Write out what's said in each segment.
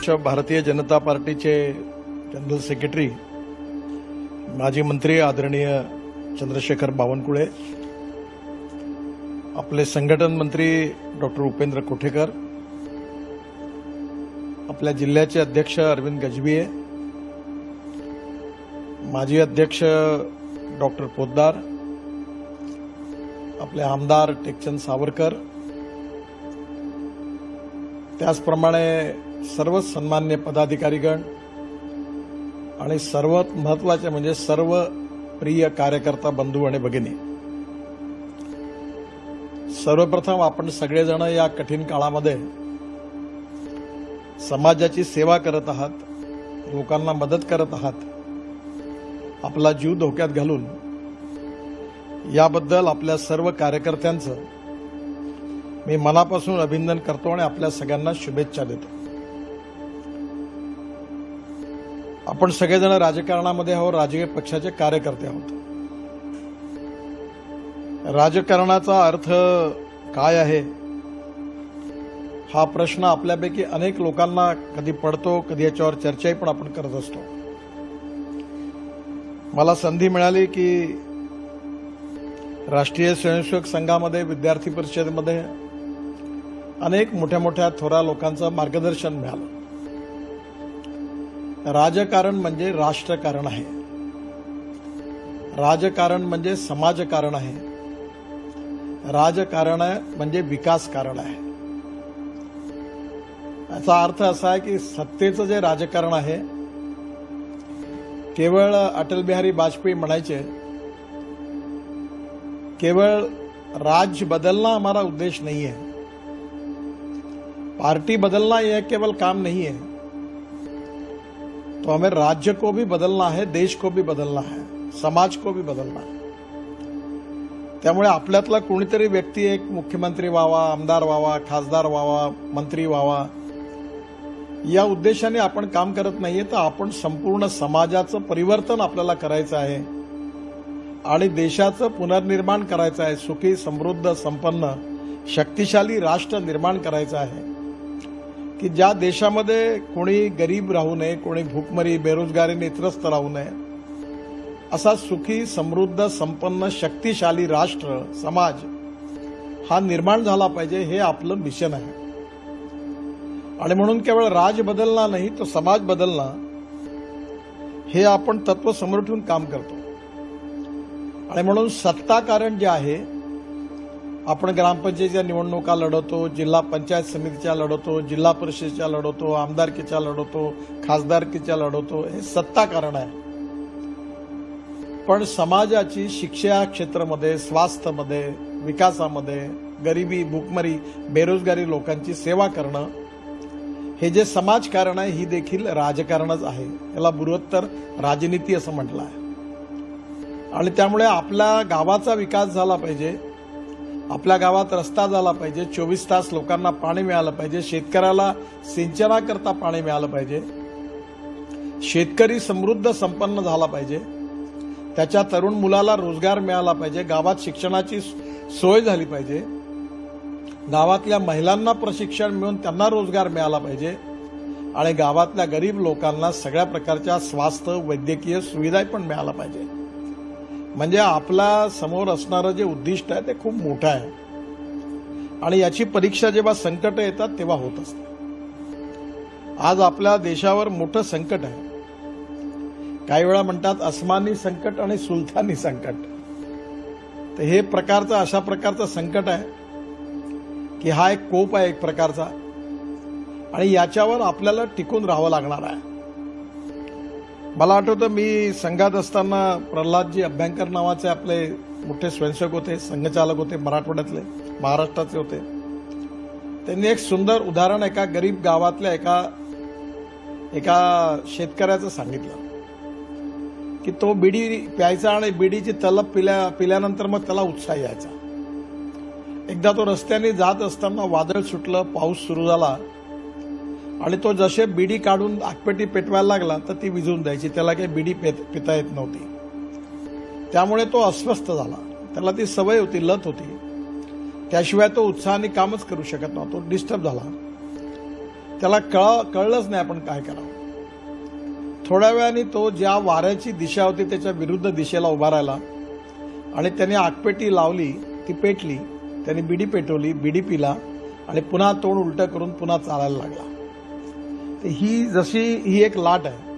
भारतीय जनता पार्टीचे general secretary माजी मंत्री आदरणीय चंद्रशेखर बावनकुळे, आपले संघटन मंत्री डॉक्टर उपेंद्र कोठेकर, आपल्या जिल्ह्याचे अध्यक्ष अरविंद गजभिये, माजी अध्यक्ष डॉक्टर पोद्दार, आपले आमदार टेकचंद सावरकर, त्याचप्रमाणे सर्व सन्मान्य पदाधिकारीगण आणि सर्वात महत्त्वाचे म्हणजे सर्व प्रिय कार्यकर्ता बंधू आणि भगिनी, सर्वप्रथम आपण सगळेजण या कठीण काळामध्ये समाजाची सेवा करत आहात, लोकांना मदत करत आहात, आपला जीव धोक्यात घालून याबद्दल आपल्या सर्व कार्यकर्त्यांचं मी मनापासून अभिनंदन करतो आणि आपल्या सगळ्यांना शुभेच्छा देतो। आपण सगळेजण राजकारणामध्ये आहोत, राजकीय पक्षाचे कार्यकर्ते आहोत। राजकारणाचा अर्थ काय आहे हा प्रश्न आपल्यापैकी अनेक लोकांना कधी पडतो, कधी याच्यावर चर्चाही पण आपण करत असतो। मला संधी मिळाली की राष्ट्रीय स्वयंसेवक संघामध्ये, विद्यार्थी परिषदेमध्ये अनेक मोठ्या मोठ्या थोरा लोकांचं मार्गदर्शन मिळालं। राजकारण म्हणजे राष्ट्रकारण आहे, राजकारण म्हणजे समाजकारण आहे, राजकारण म्हणजे विकास कारण आहे। याचा अर्थ असा आहे की सत्तेचं जे राजकारण आहे, केवळ अटल बिहारी वाजपेयी म्हणायचे, केवळ राज्य बदलना हमारा उद्देश्य नहीं है, पार्टी बदलना यह केवल काम नहीं है, तो हमें राज्य को भी बदलना है, देश को भी बदलना है, समाज को भी बदलना है। त्यामुळे आपल्यातला कोणीतरी व्यक्ती एक मुख्यमंत्री व्हावा, आमदार व्हावा, खासदार व्हावा, मंत्री व्हावा या उद्देशाने आपण काम करत नाहीये, तर आपण संपूर्ण समाजाचं परिवर्तन आपल्याला करायचं आहे आणि देशाचं पुनर्निर्माण करायचं आहे, सुखी समृद्ध संपन्न शक्तिशाली राष्ट्र निर्माण करायचं आहे की ज्या देशामध्ये कोणी गरीब राहू नये, कोणी भूकमरी बेरोजगारीने त्रस्त राहू नये, असा सुखी समृद्ध संपन्न शक्तिशाली राष्ट्र समाज हा निर्माण झाला पाहिजे, हे आपलं मिशन आहे। आणि म्हणून केवळ राज बदलना नाही तो समाज बदलना हे आपण तत्व समोर ठेवून काम करतो। आणि म्हणून सत्ताकारण जे आहे, आपण ग्रामपंचायतीच्या निवडणुका लढवतो, जिल्हा पंचायत समितीच्या लढवतो, जिल्हा परिषदेच्या लढवतो, आमदारकीच्या लढवतो, खासदारकीच्या लढवतो, हे सत्ताकारण आहे। पण समाजाची शिक्षा क्षेत्रामध्ये, स्वास्थ्यामध्ये, विकासामध्ये, गरिबी, भूकमरी, बेरोजगारी लोकांची सेवा करणं हे जे समाजकारण आहे, ही देखील राजकारणच आहे। याला पूर्वोत्तर राजनीती असं म्हटलं आहे। आणि त्यामुळे आपल्या गावाचा विकास झाला पाहिजे, आपल्या गावात रस्ता झाला पाहिजे, 24 तास लोकांना पाणी मिळालं पाहिजे, शेतकऱ्याला सिंचनाकरता पाणी मिळालं पाहिजे, शेतकरी समृद्ध संपन्न झाला पाहिजे, त्याच्या तरुण मुलाला रोजगार मिळाला पाहिजे, गावात शिक्षणाची सोय झाली पाहिजे, गावातल्या महिलांना प्रशिक्षण मिळून त्यांना रोजगार मिळाला पाहिजे आणि गावातल्या गरीब लोकांना सगळ्या प्रकारच्या स्वास्थ्य वैद्यकीय सुविधा पण मिळाला पाहिजे। म्हणजे आपला समोर असणारं जे उद्दिष्ट आहे ते खूप मोठं आहे आणि याची परीक्षा जेव्हा संकट येतात तेव्हा होत असते। आज आपल्या देशावर मोठं संकट आहे, काही वेळा म्हणतात अस्मानी संकट आणि सुलतानी संकट, तर हे प्रकारचं अशा प्रकारचं संकट आहे की हा एक कोप आहे एक प्रकारचा आणि याच्यावर आपल्याला टिकून राहावं लागणार आहे। मला आठवतं मी संघात असताना प्रल्हादजी अभ्यंकर नावाचे आपले मोठे स्वयंसेवक होते, संघचालक होते, मराठवाड्यातले, महाराष्ट्राचे होते। त्यांनी एक सुंदर उदाहरण एका गरीब गावातल्या एका शेतकऱ्याचं सांगितलं की तो बिडी प्यायचा आणि बिडीची तलप पिल्यानंतर मग त्याला उत्साह यायचा। एकदा तो रस्त्याने जात असताना वादळ सुटलं, पाऊस सुरू झाला आणि तो जसे बिडी काढून आगपेटी पेटवायला लागला तर ती विझून द्यायची, त्याला काही बिडी पिता येत नव्हती। त्यामुळे तो अस्वस्थ झाला, त्याला ती सवय होती, लत होती, त्याशिवाय तो उत्साहाने कामच करू शकत नव्हता, तो डिस्टर्ब झाला। त्याला कळलंच नाही आपण काय करावं. थोड्या वेळाने तो ज्या वाऱ्याची दिशा होती त्याच्या विरुद्ध दिशेला उभा राहिला आणि त्याने आगपेटी लावली, ती पेटली. त्याने बिडी पेटवली, बिडी पिला आणि पुन्हा तोंड उलटं करून पुन्हा चालायला लागला. ही एक लाट आहे.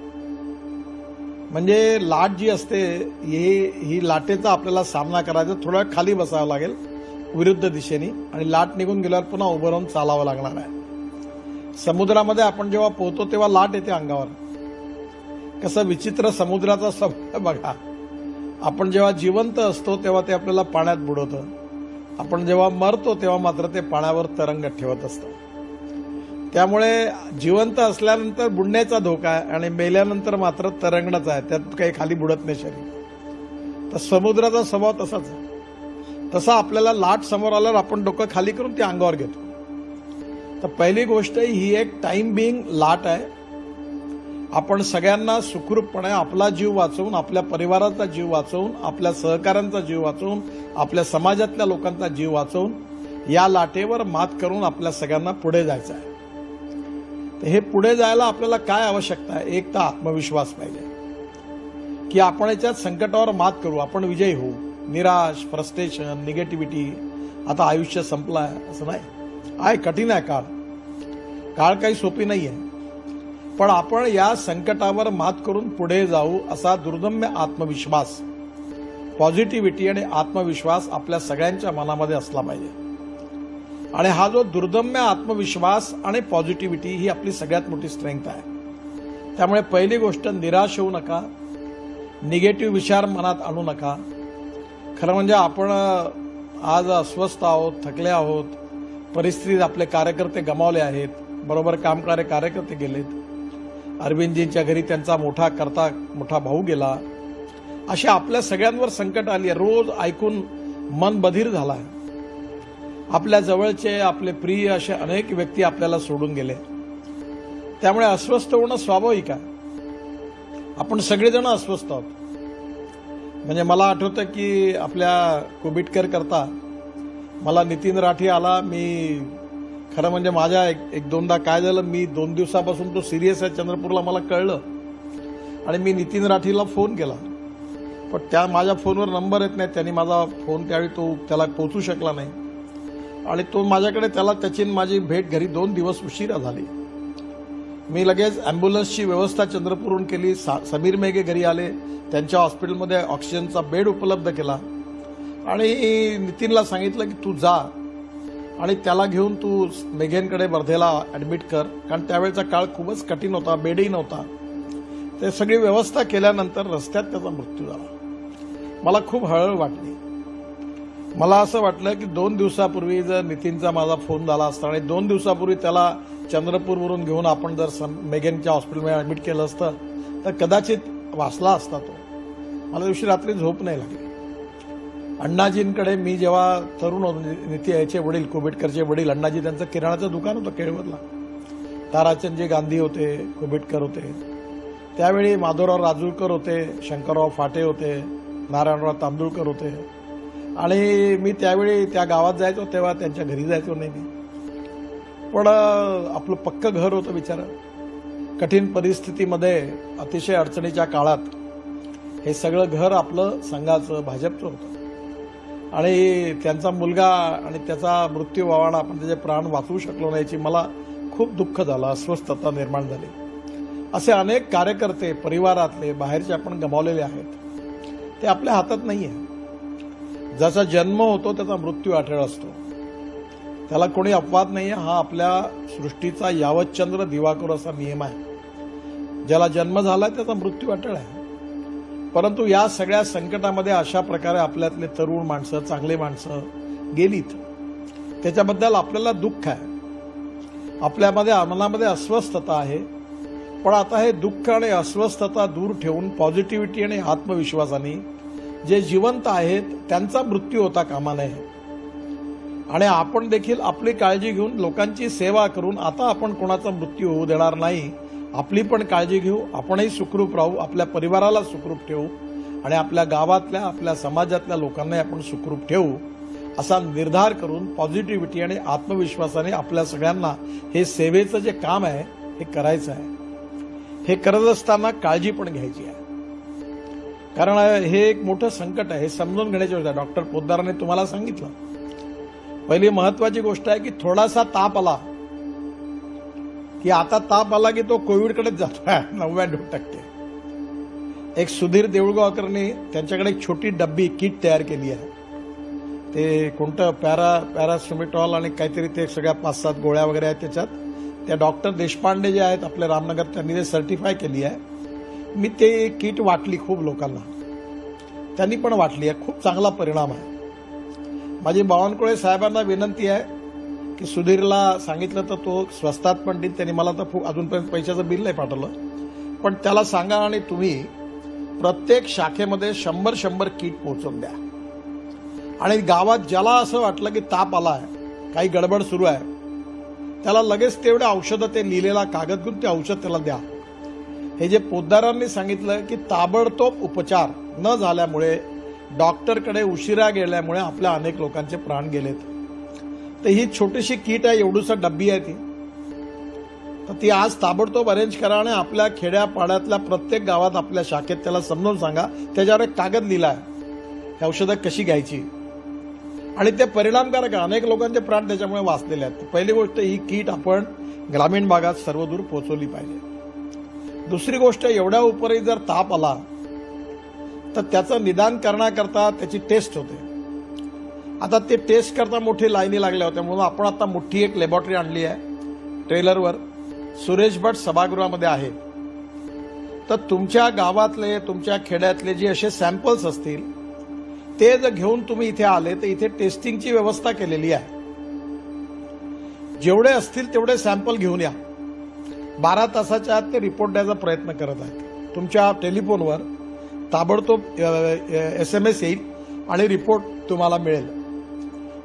म्हणजे लाट जी असते ही लाटेचा आपल्याला सामना करायचा. थोडा खाली बसावं लागेल विरुद्ध दिशेने आणि लाट निघून गेल्यावर पुन्हा उभं राहून चालावं लागणार आहे. समुद्रामध्ये आपण जेव्हा पोहतो तेव्हा लाट येते अंगावर. कसं विचित्र समुद्राचा स्वभाव बघा. आपण जेव्हा जिवंत असतो तेव्हा ते आपल्याला पाण्यात बुडवतं. आपण जेव्हा मरतो तेव्हा मात्र ते पाण्यावर तरंगत ठेवत असतं. त्यामुळे जिवंत असल्यानंतर बुडण्याचा धोका आहे आणि मेल्यानंतर मात्र तरंगणच आहे. त्यात काही खाली बुडत नाही शरीर. तर समुद्राचा स्वभाव तसाच आहे. तसा आपल्याला लाट समोर आल्यावर आपण डोकं खाली करून ती अंगावर घेतो. तर पहिली गोष्ट ही एक टाइम बिंग लाट आहे. आपण सगळ्यांना सुखरूपपणे आपला जीव वाचवून, आपल्या परिवाराचा जीव वाचवून, आपल्या सहकाऱ्यांचा जीव वाचवून, आपल्या समाजातल्या लोकांचा जीव वाचवून या लाटेवर मात करून आपल्या सगळ्यांना पुढे जायचं आहे. तर हे पुढे जायला आपल्याला काय आवश्यकता आहे? एक तर आत्मविश्वास पाहिजे की आपण याच्यात संकटावर मात करू, आपण विजयी होऊ. निराश, फ्रस्ट्रेशन, निगेटिव्हिटी, आता आयुष्य संपलं आहे असं नाही. कठीण आहे काळ काही सोपी नाही आहे. पण आपण या संकटावर मात करून पुढे जाऊ असा दुर्दम्य आत्मविश्वास, पॉझिटिव्हिटी आणि आत्मविश्वास आपल्या सगळ्यांच्या मनामध्ये असला पाहिजे. आणि हा जो दुर्दम्य आत्मविश्वास आणि पॉझिटिव्हिटी ही आपली सगळ्यात मोठी स्ट्रेंथ आहे. त्यामुळे पहिली गोष्ट, निराश होऊ नका, निगेटिव्ह विचार मनात आणू नका. खरं म्हणजे आपण आज अस्वस्थ आहोत, थकले आहोत, परिस्थितीत आपले कार्यकर्ते गमावले आहेत, बरोबर कामणारे कार्यकर्ते गेलेत, अरविंदजींच्या घरी त्यांचा मोठा भाऊ गेला. अशी आपल्या सगळ्यांवर संकट आली आहे. रोज ऐकून मन बधीर झालं आहे. आपल्या जवळचे, आपले प्रिय असे अनेक व्यक्ती आपल्याला सोडून गेले. त्यामुळे अस्वस्थ होणं स्वाभाविक आहे. आपण सगळेजण अस्वस्थ आहोत. म्हणजे मला आठवतं की आपल्या कोबिटकर करता मला नितीन राठी आला. मी खरं म्हणजे माझ्या एक दोनदा काय झालं, मी 2 दिवसापासून तो सिरियस आहे चंद्रपूरला मला कळलं आणि मी नितीन राठीला फोन केला. पण त्या माझ्या फोनवर नंबर येत नाही. त्यांनी माझा फोन त्यावेळी त्याला पोहोचू शकला नाही आणि तो माझ्याकडे, त्याची माझी भेट घरी 2 दिवस उशिरा झाली. मी लगेच अँब्युलन्सची व्यवस्था चंद्रपूरहून केली. समीर मेघे घरी आले, त्यांच्या हॉस्पिटलमध्ये ऑक्सिजनचा बेड उपलब्ध केला आणि नितीनला सांगितलं की तू जा आणि त्याला घेऊन तू मेघेंकडे वर्धेला ऍडमिट कर. कारण त्यावेळेचा काळ खूपच कठीण होता, बेडही नव्हता. ते सगळी व्यवस्था केल्यानंतर रस्त्यात त्याचा मृत्यू झाला. मला खूप हळहळ वाटली. मला असं वाटलं की 2 दिवसापूर्वी जर नितीनचा माझा फोन झाला असता आणि 2 दिवसापूर्वी त्याला चंद्रपूरवरून घेऊन आपण जर मेघेनच्या हॉस्पिटलमध्ये ऍडमिट केलं असतं तर कदाचित वाचला असता तो. मला दिवशी रात्री झोप नाही लागली. अण्णाजींकडे मी जेव्हा तरुण होतो, याचे वडील, कोबिटकरचे वडील, अण्णाजी, त्यांचं किराणाचं दुकान होतं केळवरला. ताराचंदजी गांधी होते, कोबिटकर होते. त्यावेळी माधवराव राजूरकर होते, शंकरराव फाटे होते, नारायणराव तांदुळकर होते. आणि मी त्यावेळी त्या गावात जायचो तेव्हा त्यांच्या घरी जायचो नाही मी. पण आपलं पक्क घर होतं बिचारं. कठीण परिस्थितीमध्ये, अतिशय अडचणीच्या काळात हे सगळं घर आपलं संघाचं, भाजपचं होतं. आणि त्यांचा मुलगा आणि त्याचा मृत्यू व्हावा, आपण त्याचे प्राण वाचवू शकलो नाही याची मला खूप दुःख झालं, अस्वस्थता निर्माण झाली. असे अनेक कार्यकर्ते परिवारातले, बाहेरचे आपण गमावलेले आहेत. ते आपल्या हातात नाही आहे. जसा जन्म होतो त्याचा मृत्यू अटळ असतो. त्याला कोणी अपवाद नाही आहे. हा आपल्या सृष्टीचा यावतचंद्र दिवाकर असा नियम आहे. ज्याला जन्म झाला त्याचा मृत्यू अटळ आहे. परंतु या सगळ्या संकटामध्ये अशा प्रकारे आपल्यातले तरुण माणसं, चांगले माणसं गेलीत. त्याच्याबद्दल आपल्याला दुःख आहे. आपल्यामध्ये, मनामध्ये अस्वस्थता आहे. पण आता हे दुःख आणि अस्वस्थता दूर ठेवून पॉझिटिव्हिटी आणि आत्मविश्वासाने जे जिवंत आहेत त्यांचा मृत्यू होता कामा नये. आणि आपण देखील आपली काळजी घेऊन लोकांची सेवा करून आता आपण कोणाचा मृत्यू होऊ देणार नाही. आपली पण काळजी घेऊ, आपणही सुखरूप राहू, आपल्या परिवाराला सुखरूप ठेवू आणि आपल्या गावातल्या, आपल्या समाजातल्या लोकांनाही आपण सुखरूप ठेवू. असा निर्धार करून पॉझिटिव्हिटी आणि आत्मविश्वासाने आपल्या सगळ्यांना हे सेवेचं जे काम आहे हे करायचं आहे. हे करत असताना काळजी पण घ्यायची आहे, कारण हे एक मोठं संकट आहे. हे समजून घेण्याची गोष्ट आहे. डॉक्टर पोद्दारांनी तुम्हाला सांगितलं, पहिली महत्वाची गोष्ट आहे की थोडासा ताप आला की आता ताप आला की तो कोविडकडेच जातोय 99%. एक सुधीर देऊळगावकरनी त्यांच्याकडे एक छोटी डब्बी किट तयार केली आहे. ते कोणतं पॅरासिटामॉल आणि काहीतरी ते सगळ्या 5-7 गोळ्या वगैरे आहेत त्याच्यात. त्या डॉक्टर देशपांडे जे आहेत आपले रामनगर, त्यांनी ते सर्टिफाय केली आहे. मी ते किट वाटली खूप लोकांना, त्यांनी पण वाटली आहे. खूप चांगला परिणाम आहे. माझी बावनकुळे साहेबांना विनंती आहे की सुधीरला सांगितलं तर तो स्वस्तात पण देईल. त्यांनी मला तर अजूनपर्यंत पैशाचं बिल नाही पाठवलं, पण त्याला सांगा आणि तुम्ही प्रत्येक शाखेमध्ये 100 किट पोहोचवून द्या. आणि गावात ज्याला असं वाटलं की ताप आला आहे, काही गडबड सुरू आहे, त्याला लगेच तेवढे औषधं, ते लिहिलेला कागद घेऊन ते औषध त्याला द्या. हे जे पोद्दारांनी सांगितलं की ताबडतोब उपचार न झाल्यामुळे, डॉक्टरकडे उशिरा गेल्यामुळे आपल्या अनेक लोकांचे प्राण गेलेत. तर ही छोटीशी किट आहे, एवढूसा डब्बी आहे ती. तर ती आज ताबडतोब अरेंज करा आणि आपल्या खेड्यापाड्यातल्या प्रत्येक गावात आपल्या शाखेत त्याला समजावून सांगा. त्याच्यावर एक कागद लिहिला आहे, ही औषधं कशी घ्यायची, आणि ते परिणामकारक आहे. अनेक लोकांचे प्राण त्याच्यामुळे वाचलेले आहेत. पहिली गोष्ट, ही किट आपण ग्रामीण भागात सर्वदूर पोहोचवली पाहिजे. दुसरी गोष्ट, एवढ्या उपरही जर ताप आला तर त्याचं निदान करण्याकरता त्याची टेस्ट होते. आता ते टेस्ट करता मोठी लाईनी लागल्या होत्या, म्हणून आपण आता मोठी एक लॅबोरेटरी आणली आहे ट्रेलरवर, सुरेश भट सभागृहामध्ये आहे. तर तुमच्या गावातले, तुमच्या खेड्यातले जे असे सॅम्पल्स असतील ते जर घेऊन तुम्ही इथे आले तर इथे टेस्टिंगची व्यवस्था केलेली आहे. जेवढे असतील तेवढे सॅम्पल घेऊन या. 12 तासाच्या आत ते रिपोर्ट द्यायचा प्रयत्न करत आहेत. तुमच्या टेलिफोनवर ताबडतोब SMS येईल आणि रिपोर्ट तुम्हाला मिळेल.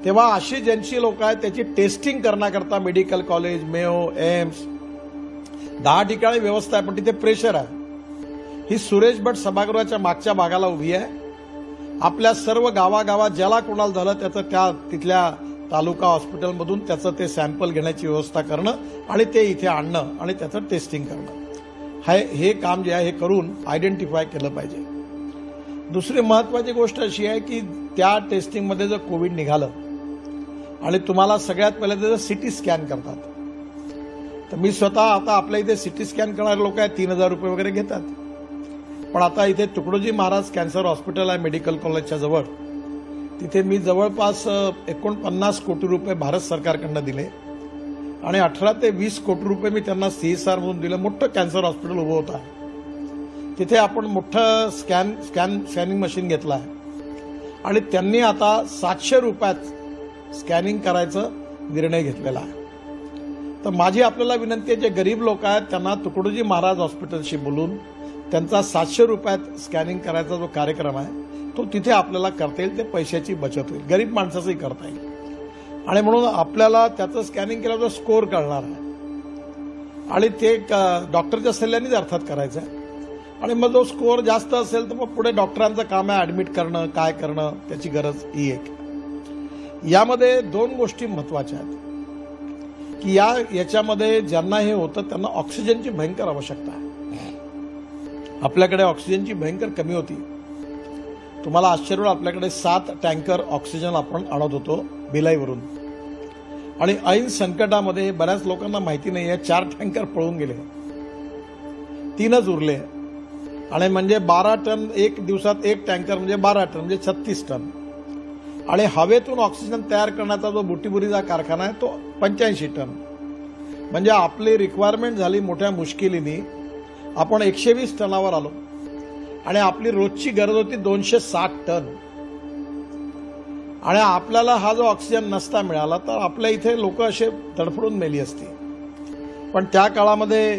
तेव्हा अशी ज्यांची लोक आहेत त्याची टेस्टिंग करण्याकरता मेडिकल कॉलेज, मेयो, एम्स 10 ठिकाणी व्यवस्था आहे, पण तिथे प्रेशर आहे. ही सुरेश भट सभागृहाच्या मागच्या भागाला उभी आहे. आपल्या सर्व गावागावात ज्याला कोणाला झालं त्याचं त्या तिथल्या तालुका हॉस्पिटलमधून त्याचं ते सॅम्पल घेण्याची व्यवस्था करणं आणि ते इथे आणणं आणि त्याचं टेस्टिंग करणं, हे काम जे आहे हे करून आयडेंटिफाय केलं पाहिजे. दुसरी महत्वाची गोष्ट अशी आहे की त्या टेस्टिंगमध्ये जर कोविड निघालं आणि तुम्हाला सगळ्यात पहिले त्याचं सिटी स्कॅन करतात. तर मी स्वतः आता आपल्या इथे सिटी स्कॅन करणारे लोक आहेत, 3000 रुपये वगैरे घेतात. पण आता इथे तुकडोजी महाराज कॅन्सर हॉस्पिटल आहे मेडिकल कॉलेजच्या जवळ, तिथे मी जवळपास 49 कोटी रुपये भारत सरकारकडनं दिले आणि 18 ते 20 कोटी रुपये मी त्यांना CSR म्हणून दिलं. मोठं कॅन्सर हॉस्पिटल उभं होतं. तिथे आपण मोठं स्कॅनिंग मशीन घेतलं आहे आणि त्यांनी आता 700 रुपयात स्कॅनिंग करायचा निर्णय घेतलेला आहे. तर माझी आपल्याला विनंती आहे, जे गरीब लोक आहेत त्यांना तुकडोजी महाराज हॉस्पिटलशी बोलून त्यांचा 700 रुपयात स्कॅनिंग करायचा जो कार्यक्रम आहे तो तिथे आपल्याला करता येईल. ते पैशाची बचत होईल, गरीब माणसाचंही करता येईल. आणि म्हणून आपल्याला त्याचं स्कॅनिंग केल्यावर स्कोअर कळणार आहे आणि ते डॉक्टरच्या सल्ल्यानेच अर्थात करायचं आहे. आणि मग जो स्कोअर जास्त असेल तर मग पुढे डॉक्टरांचं काम आहे ऍडमिट करणं, काय करणं, त्याची गरज ही एक. यामध्ये 2 गोष्टी महत्वाच्या आहेत की याच्यामध्ये ज्यांना हे होतं त्यांना ऑक्सिजनची भयंकर आवश्यकता आहे. आपल्याकडे ऑक्सिजनची भयंकर कमी होती. तुम्हाला आश्चर्य, आपल्याकडे 7 टँकर ऑक्सिजन आपण आणत होतो भिलाईवरून आणि ऐन संकटामध्ये बऱ्याच लोकांना माहिती नाही आहे 4 टँकर पळून गेले, 3च उरले. आणि म्हणजे 12 टन एक दिवसात, एक टँकर म्हणजे 12 टन म्हणजे 36 टन. आणि हवेतून ऑक्सिजन तयार करण्याचा जो बुटीबुरीचा कारखाना आहे तो 85 टन. म्हणजे आपली रिक्वायरमेंट झाली मोठ्या मुश्किलीने, आपण 120 टनावर आलो आणि आपली रोजची गरज होती 260 टन. आणि आपल्याला हा जो ऑक्सिजन नसता मिळाला तर आपल्या इथे लोक असे तडफडून मेली असती. पण त्या काळामध्ये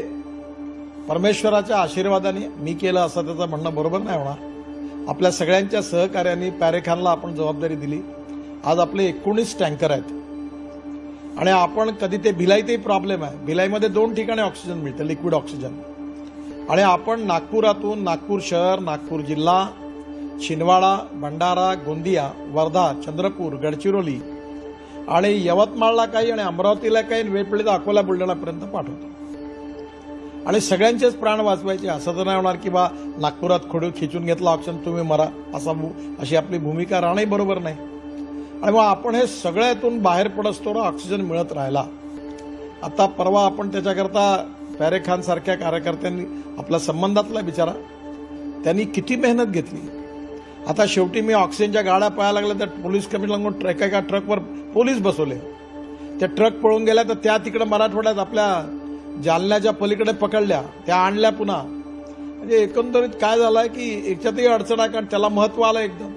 परमेश्वराच्या आशीर्वादाने मी केलं असं त्याचं म्हणणं बरोबर नाही होणार. आपल्या सगळ्यांच्या सहकार्याने पॅरेखानला आपण जबाबदारी दिली. आज आपले 19 टँकर आहेत आणि आपण कधी ते भिलाईतही प्रॉब्लेम आहे. भिलाईमध्ये 2 ठिकाणी ऑक्सिजन मिळतं, लिक्विड ऑक्सिजन. आणि आपण नागपुरातून, नागपूर शहर, नागपूर जिल्हा, छिंदवाडा, भंडारा, गोंदिया, वर्धा, चंद्रपूर, गडचिरोली आणि यवतमाळला काही आणि अमरावतीला काही, वेळ तर अकोला, बुलढाणापर्यंत पाठवतो. आणि सगळ्यांचेच प्राण वाचवायचे. असं तर नाही होणार की बा नागपुरात खोडू खिचून घेतला ऑक्सिजन, तुम्ही मरा, अशी आपली भूमिका राहणंही बरोबर नाही. आणि मग आपण हे सगळ्यातून बाहेर पडत थोडा ऑक्सिजन मिळत राहिला. आता परवा आपण त्याच्याकरता पॅरे खान सारख्या कार्यकर्त्यांनी, आपल्या संबंधातला बिचारा, त्यांनी किती मेहनत घेतली. आता शेवटी मी ऑक्सिजनच्या गाड्या पाहायला लागल्या तर पोलीस कमिशनर एका ट्रकवर पोलीस बसवले. त्या ट्रक पळून गेल्या तर त्या तिकडे मराठवाड्यात आपल्या जालन्याच्या पलीकडे पकडल्या, त्या आणल्या पुन्हा. म्हणजे एकंदरीत काय झालंय की याच्यातही अडचण आहे, कारण त्याला महत्व आलं एकदम.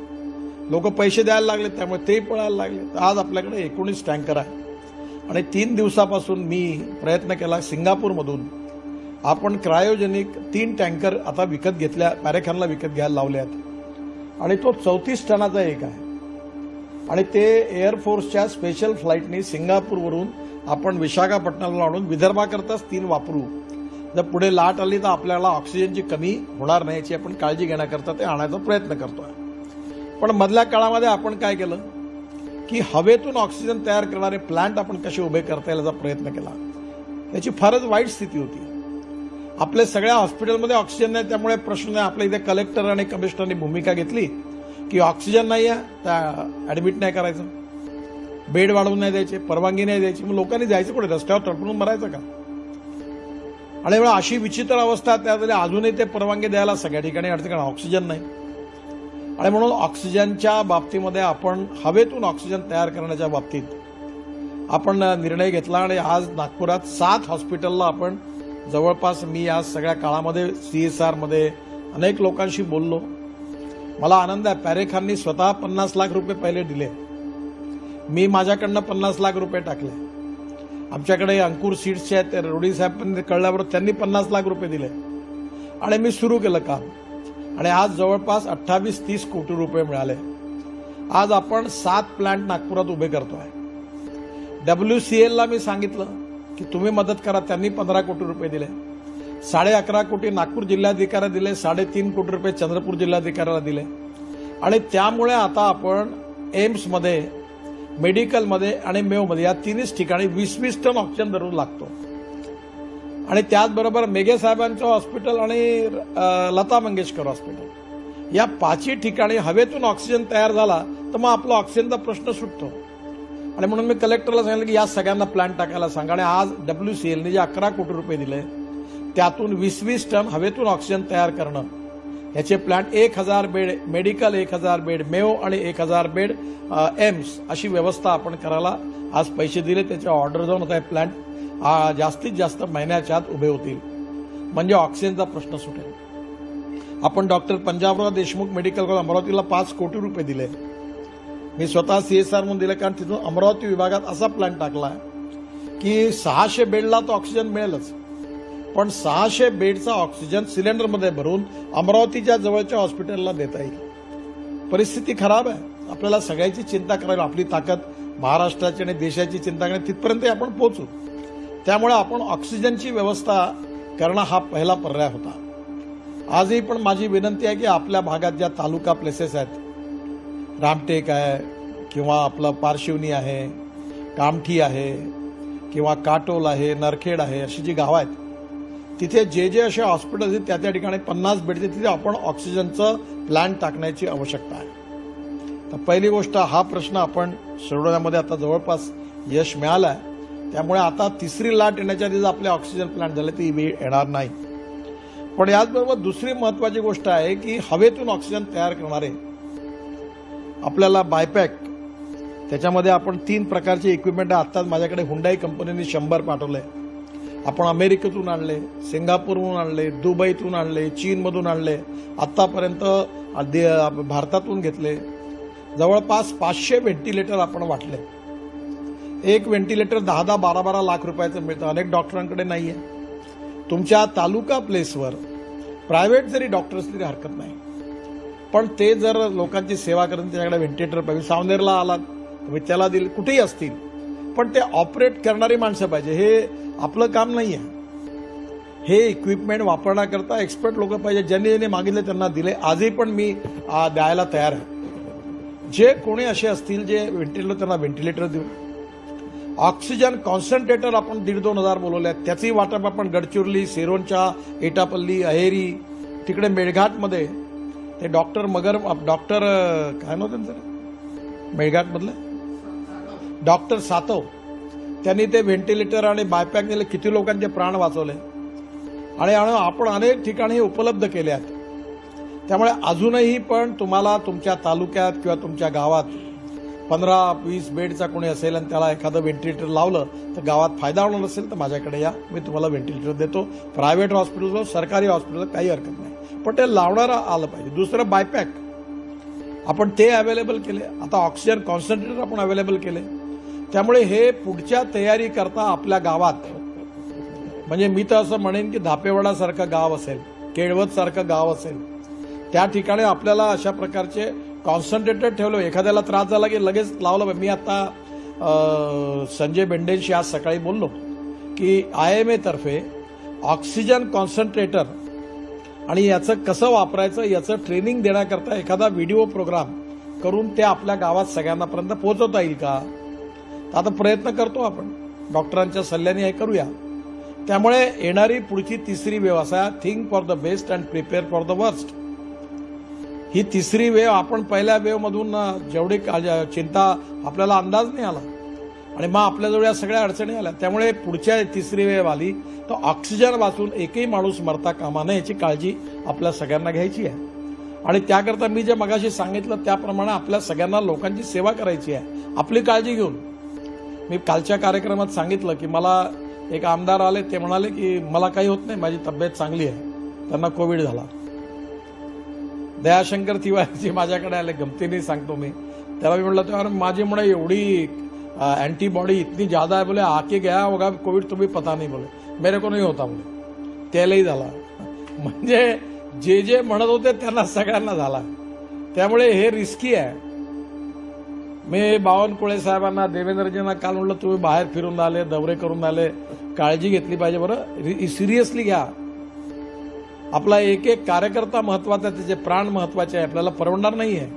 लोक पैसे द्यायला लागले, त्यामुळे तेही पळायला लागले. आज आपल्याकडे 19 टँकर आहे. आणि 3 दिवसापासून मी प्रयत्न केला, सिंगापूरमधून आपण क्रायोजेनिक 3 टँकर आता विकत घेतल्या, पॅरेखानला विकत घ्यायला लावले आहेत. आणि तो 34 टनाचा एक आहे. आणि ते एअरफोर्सच्या स्पेशल फ्लाईटनी सिंगापूरवरून आपण विशाखापट्टणमला आणून विदर्भाकरताच 3 वापरू. जर पुढे लाट आली तर आपल्याला ऑक्सिजनची कमी होणार नाही याची आपण काळजी घेण्याकरता ते आणायचा प्रयत्न करतोय. पण मधल्या काळामध्ये आपण काय केलं की हवेतून ऑक्सिजन तयार करणारे प्लांट आपण कसे उभे करता येईल याचा प्रयत्न केला. त्याची फारच वाईट स्थिती होती. आपल्या सगळ्या हॉस्पिटलमध्ये ऑक्सिजन नाही, त्यामुळे प्रश्न नाही. आपल्या इथे कलेक्टर आणि कमिशनरनी भूमिका घेतली की ऑक्सिजन नाही आहे तर ऍडमिट नाही करायचं, बेड वाढवून नाही द्यायचे, परवानगी नाही द्यायची. मग लोकांनी जायचं कुठे, रस्त्यावर तडफडून मरायचं का? आणि अशी विचित्र अवस्था त्यातली अजूनही ते परवानगी द्यायला सगळ्या ठिकाणी अडचण, कारण ऑक्सिजन नाही. आणि म्हणून ऑक्सिजनच्या बाबतीमध्ये आपण हवेतून ऑक्सिजन तयार करण्याच्या बाबतीत आपण निर्णय घेतला. आणि आज नागपुरात 7 हॉस्पिटलला आपण जवळपास, मी आज सगळ्या काळामध्ये CSR मध्ये अनेक लोकांशी बोललो. मला आनंद आहे, पॅरेखाननी स्वतः 50 लाख रुपये पहिले दिले. मी माझ्याकडनं 50 लाख रुपये टाकले. आमच्याकडे अंकुर सीड्सचे आहेत, रोडी साहेब कळल्यावर त्यांनी 50 लाख रुपये दिले. आणि मी सुरू केलं काम. आणि आज जवळपास 28-30 कोटी रुपये मिळाले. आज आपण 7 प्लांट नागपुरात उभे करतोय. WCLला मी सांगितलं की तुम्ही मदत करा, त्यांनी 15 कोटी रुपये दिले. 11.5 कोटी नागपूर जिल्हाधिकाऱ्याला दिले, 3.5 कोटी रुपये चंद्रपूर जिल्हाधिकाऱ्याला दिले. आणि त्यामुळे आता आपण एम्समध्ये, मेडिकलमध्ये आणि मेयोमध्ये या 3 ठिकाणी 20-20 टन ऑक्सिजन दररोज लागतो. आणि त्याचबरोबर मेघे साहेबांचं हॉस्पिटल आणि लता मंगेशकर हॉस्पिटल या 5 ठिकाणी हवेतून ऑक्सिजन तयार झाला तर मग आपला ऑक्सिजनचा प्रश्न सुटतो. आणि म्हणून मी कलेक्टरला सांगितलं की या सगळ्यांना प्लांट टाकायला सांगा. आणि आज WCLने जे 11 कोटी रुपये दिले त्यातून 20-20 टन हवेतून ऑक्सिजन तयार करणं, याचे plant 1000 bed medical, 1000 bed Mayo आणि 1000 बेड एम्स अशी व्यवस्था आपण करायला आज पैसे दिले. त्याच्या ऑर्डर जाऊन आता हे प्लांट जास्तीत जास्त महिन्याच्या आत उभे होतील, म्हणजे ऑक्सिजनचा प्रश्न सुटेल. आपण doctor Panjabrao Deshmukh medical college अमरावतीला 5 कोटी रुपये दिले. मी स्वतः CSR म्हणून दिले, कारण तिथून अमरावती विभागात असा प्लांट टाकला की 600 बेडला तो ऑक्सिजन मिळेलच, पण 600 बेडचा ऑक्सिजन सिलेंडरमध्ये भरून अमरावतीच्या जवळच्या हॉस्पिटलला देता येईल. परिस्थिती खराब आहे. आपल्याला सगळ्याची चिंता करावी. आपली ताकद महाराष्ट्राची आणि देशाची चिंता करणे तिथपर्यंत आपण पोहोचू. त्यामुळे आपण ऑक्सिजनची व्यवस्था करणं हा पहिला पर्याय होता. आजही पण माझी विनंती आहे की आपल्या भागात ज्या तालुका प्लेसेस आहेत, रामटेक आहे किंवा आपलं पारशिवनी आहे, कामठी आहे किंवा काटोल आहे, नरखेड आहे, अशी जी गावं आहेत तिथे जे असे हॉस्पिटल आहेत त्या ठिकाणी 50 बेडचे तिथे आपण ऑक्सिजनचं प्लांट टाकण्याची आवश्यकता आहे. तर पहिली गोष्ट, हा प्रश्न आपण सोडवण्यामध्ये आता जवळपास यश मिळालं आहे. त्यामुळे आता 3री लाट येण्याच्या आधी आपले ऑक्सिजन प्लांट झाले ती वेळ येणार नाही. पण याचबरोबर दुसरी महत्वाची गोष्ट आहे की हवेतून ऑक्सिजन तयार करणारे आपल्याला बायपॅक, त्याच्यामध्ये आपण 3 प्रकारचे इक्विपमेंट आहे. आत्ताच माझ्याकडे हुंडाई कंपनीने 100 पाठवले. आपण अमेरिकेतून आणले, सिंगापूरहून आणले, दुबईतून आणले, चीनमधून आणले, आतापर्यंत भारतातून घेतले. जवळपास 500 व्हेंटिलेटर आपण वाटले. एक व्हेंटिलेटर 10-10, 12-12 लाख रुपयाचं मिळतं. अनेक डॉक्टरांकडे नाहीये. तुमच्या तालुका प्लेसवर प्रायव्हेट जरी डॉक्टर असले तरी हरकत नाही, पण ते जर लोकांची सेवा करून त्याच्याकडे व्हेंटिलेटर पाहिजे. सावनेरला आलात तुम्ही त्याला दिले, कुठेही असतील, पण ते ऑपरेट करणारी माणसं पाहिजे. हे आपलं काम नाही आहे. हे इक्विपमेंट वापरण्याकरता एक्सपर्ट लोक पाहिजे. ज्यांनी ज्यांनी मागितले त्यांना दिले. आजही पण मी द्यायला तयार आहे. जे कोणी असे असतील जे व्हेंटिलेटर, त्यांना व्हेंटिलेटर देऊ. ऑक्सिजन कॉन्सन्ट्रेटर आपण 1,500-2,000 बोलवले आहेत. त्याचंही वाटप आपण गडचिरोली, सिरोंचा, एटापल्ली, अहेरी, तिकडे मेळघाटमध्ये ते डॉक्टर काय नाव त्यांचं मेळघाटमधलं डॉक्टर सातव, त्यांनी ते व्हेंटिलेटर आणि बायपॅक दिले. किती लोकांचे प्राण वाचवले आणि आपण अनेक ठिकाणी उपलब्ध केले आहेत. त्यामुळे अजूनही पण तुम्हाला तुमच्या तालुक्यात किंवा तुमच्या गावात 15-20 बेडचा कोणी असेल आणि त्याला एखादं व्हेंटिलेटर लावलं तर गावात फायदा होणार असेल तर माझ्याकडे या, मी तुम्हाला व्हेंटिलेटर देतो. प्रायव्हेट हॉस्पिटल, सरकारी हॉस्पिटल, काही हरकत नाही, पण ते लावणारा आलं पाहिजे. दुसरं बायपॅक आपण ते अवेलेबल केले. आता ऑक्सिजन कॉन्सन्ट्रेटर आपण अवेलेबल केले. त्यामुळे हे पुढच्या तयारी करता आपल्या गावात, म्हणजे मी तर असं म्हणेन की धापेवाडासारखं गाव असेल, केळवतसारखं गाव असेल, त्या ठिकाणी आपल्याला अशा प्रकारचे कॉन्सन्ट्रेटर ठेवलं. एखाद्याला त्रास झाला की लगेच लावलं. मी आता संजय बेंडेंशी आज सकाळी बोललो की IMA तर्फे ऑक्सिजन कॉन्सन्ट्रेटर आणि याचं कसं वापरायचं याचं ट्रेनिंग देण्याकरता एखादा व्हिडिओ प्रोग्राम करून ते आपल्या गावात सगळ्यांनापर्यंत पोहोचवता येईल का. आता प्रयत्न करतो आपण, डॉक्टरांच्या सल्ल्याने हे करूया. त्यामुळे येणारी पुढची तिसरी वेव असा, think for the best and prepare for the worst. ही तिसरी वेव, आपण पहिल्या वेव मधून जेवढी चिंता आपल्याला अंदाज नाही आला आणि मग आपल्याजवळ या सगळ्या अडचणी आल्या. त्यामुळे पुढच्या तिसरी वेव आली तर ऑक्सिजन वाचून एकही माणूस मरता कामा नये याची काळजी आपल्या सगळ्यांना घ्यायची आहे. आणि त्याकरता मी जे मगाशी सांगितलं त्याप्रमाणे आपल्या सगळ्यांना लोकांची सेवा करायची आहे, आपली काळजी घेऊन. मी कालच्या कार्यक्रमात सांगितलं की मला एक आमदार आले, ते म्हणाले की मला काही होत नाही, माझी तब्येत चांगली आहे. त्यांना कोविड झाला. दयाशंकर तिवारी माझ्याकडे आले, गमतीने सांगतो मी. त्याला मी म्हटलं तर माझी मुळे एवढी एंटीबॉडी इतनी ज्यादा है, बोले आके गया होगा कोविड, तुम्ही पता नहीं, बोले मेरे को नहीं होता, बोले त्यालाही झाला. म्हणजे जे जे म्हणत होते त्यांना सगळ्यांना झाला. त्यामुळे हे रिस्की आहे. मी बावनकुळे साहेबांना, देवेंद्रजींना काल म्हटलं तुम्ही बाहेर फिरून आले, दौरे करून आले, काळजी घेतली पाहिजे. बरं सिरियसली घ्या. आपला एक एक कार्यकर्ता महत्वाचा आहे, त्याचे प्राण महत्वाचे आहे, आपल्याला परवडणार नाहीये.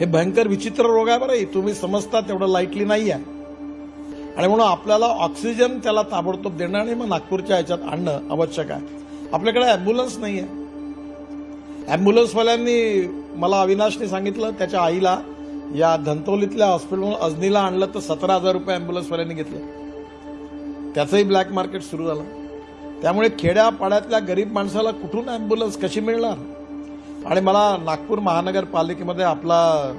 हे भयंकर विचित्र रोग आहे बरं, तुम्ही समजता तेवढं लाईटली नाही आहे. आणि म्हणून आपल्याला ऑक्सिजन त्याला ताबडतोब देणं आणि मग नागपूरच्या ह्याच्यात आणणं आवश्यक आहे. आपल्याकडे अँब्युलन्स नाही आहे. अँब्युलन्सवाल्यांनी मला अविनाशने सांगितलं त्याच्या आईला या धंतोलीतल्या हॉस्पिटल अजनीला आणलं तर 17,000 रुपये अँब्युलन्सवाल्यांनी घेतले. त्याचंही ब्लॅक मार्केट सुरू झालं. त्यामुळे खेड्यापाड्यातल्या गरीब माणसाला कुठून अँब्युलन्स कशी मिळणार. आणि मला नागपूर महानगरपालिकेमध्ये आपला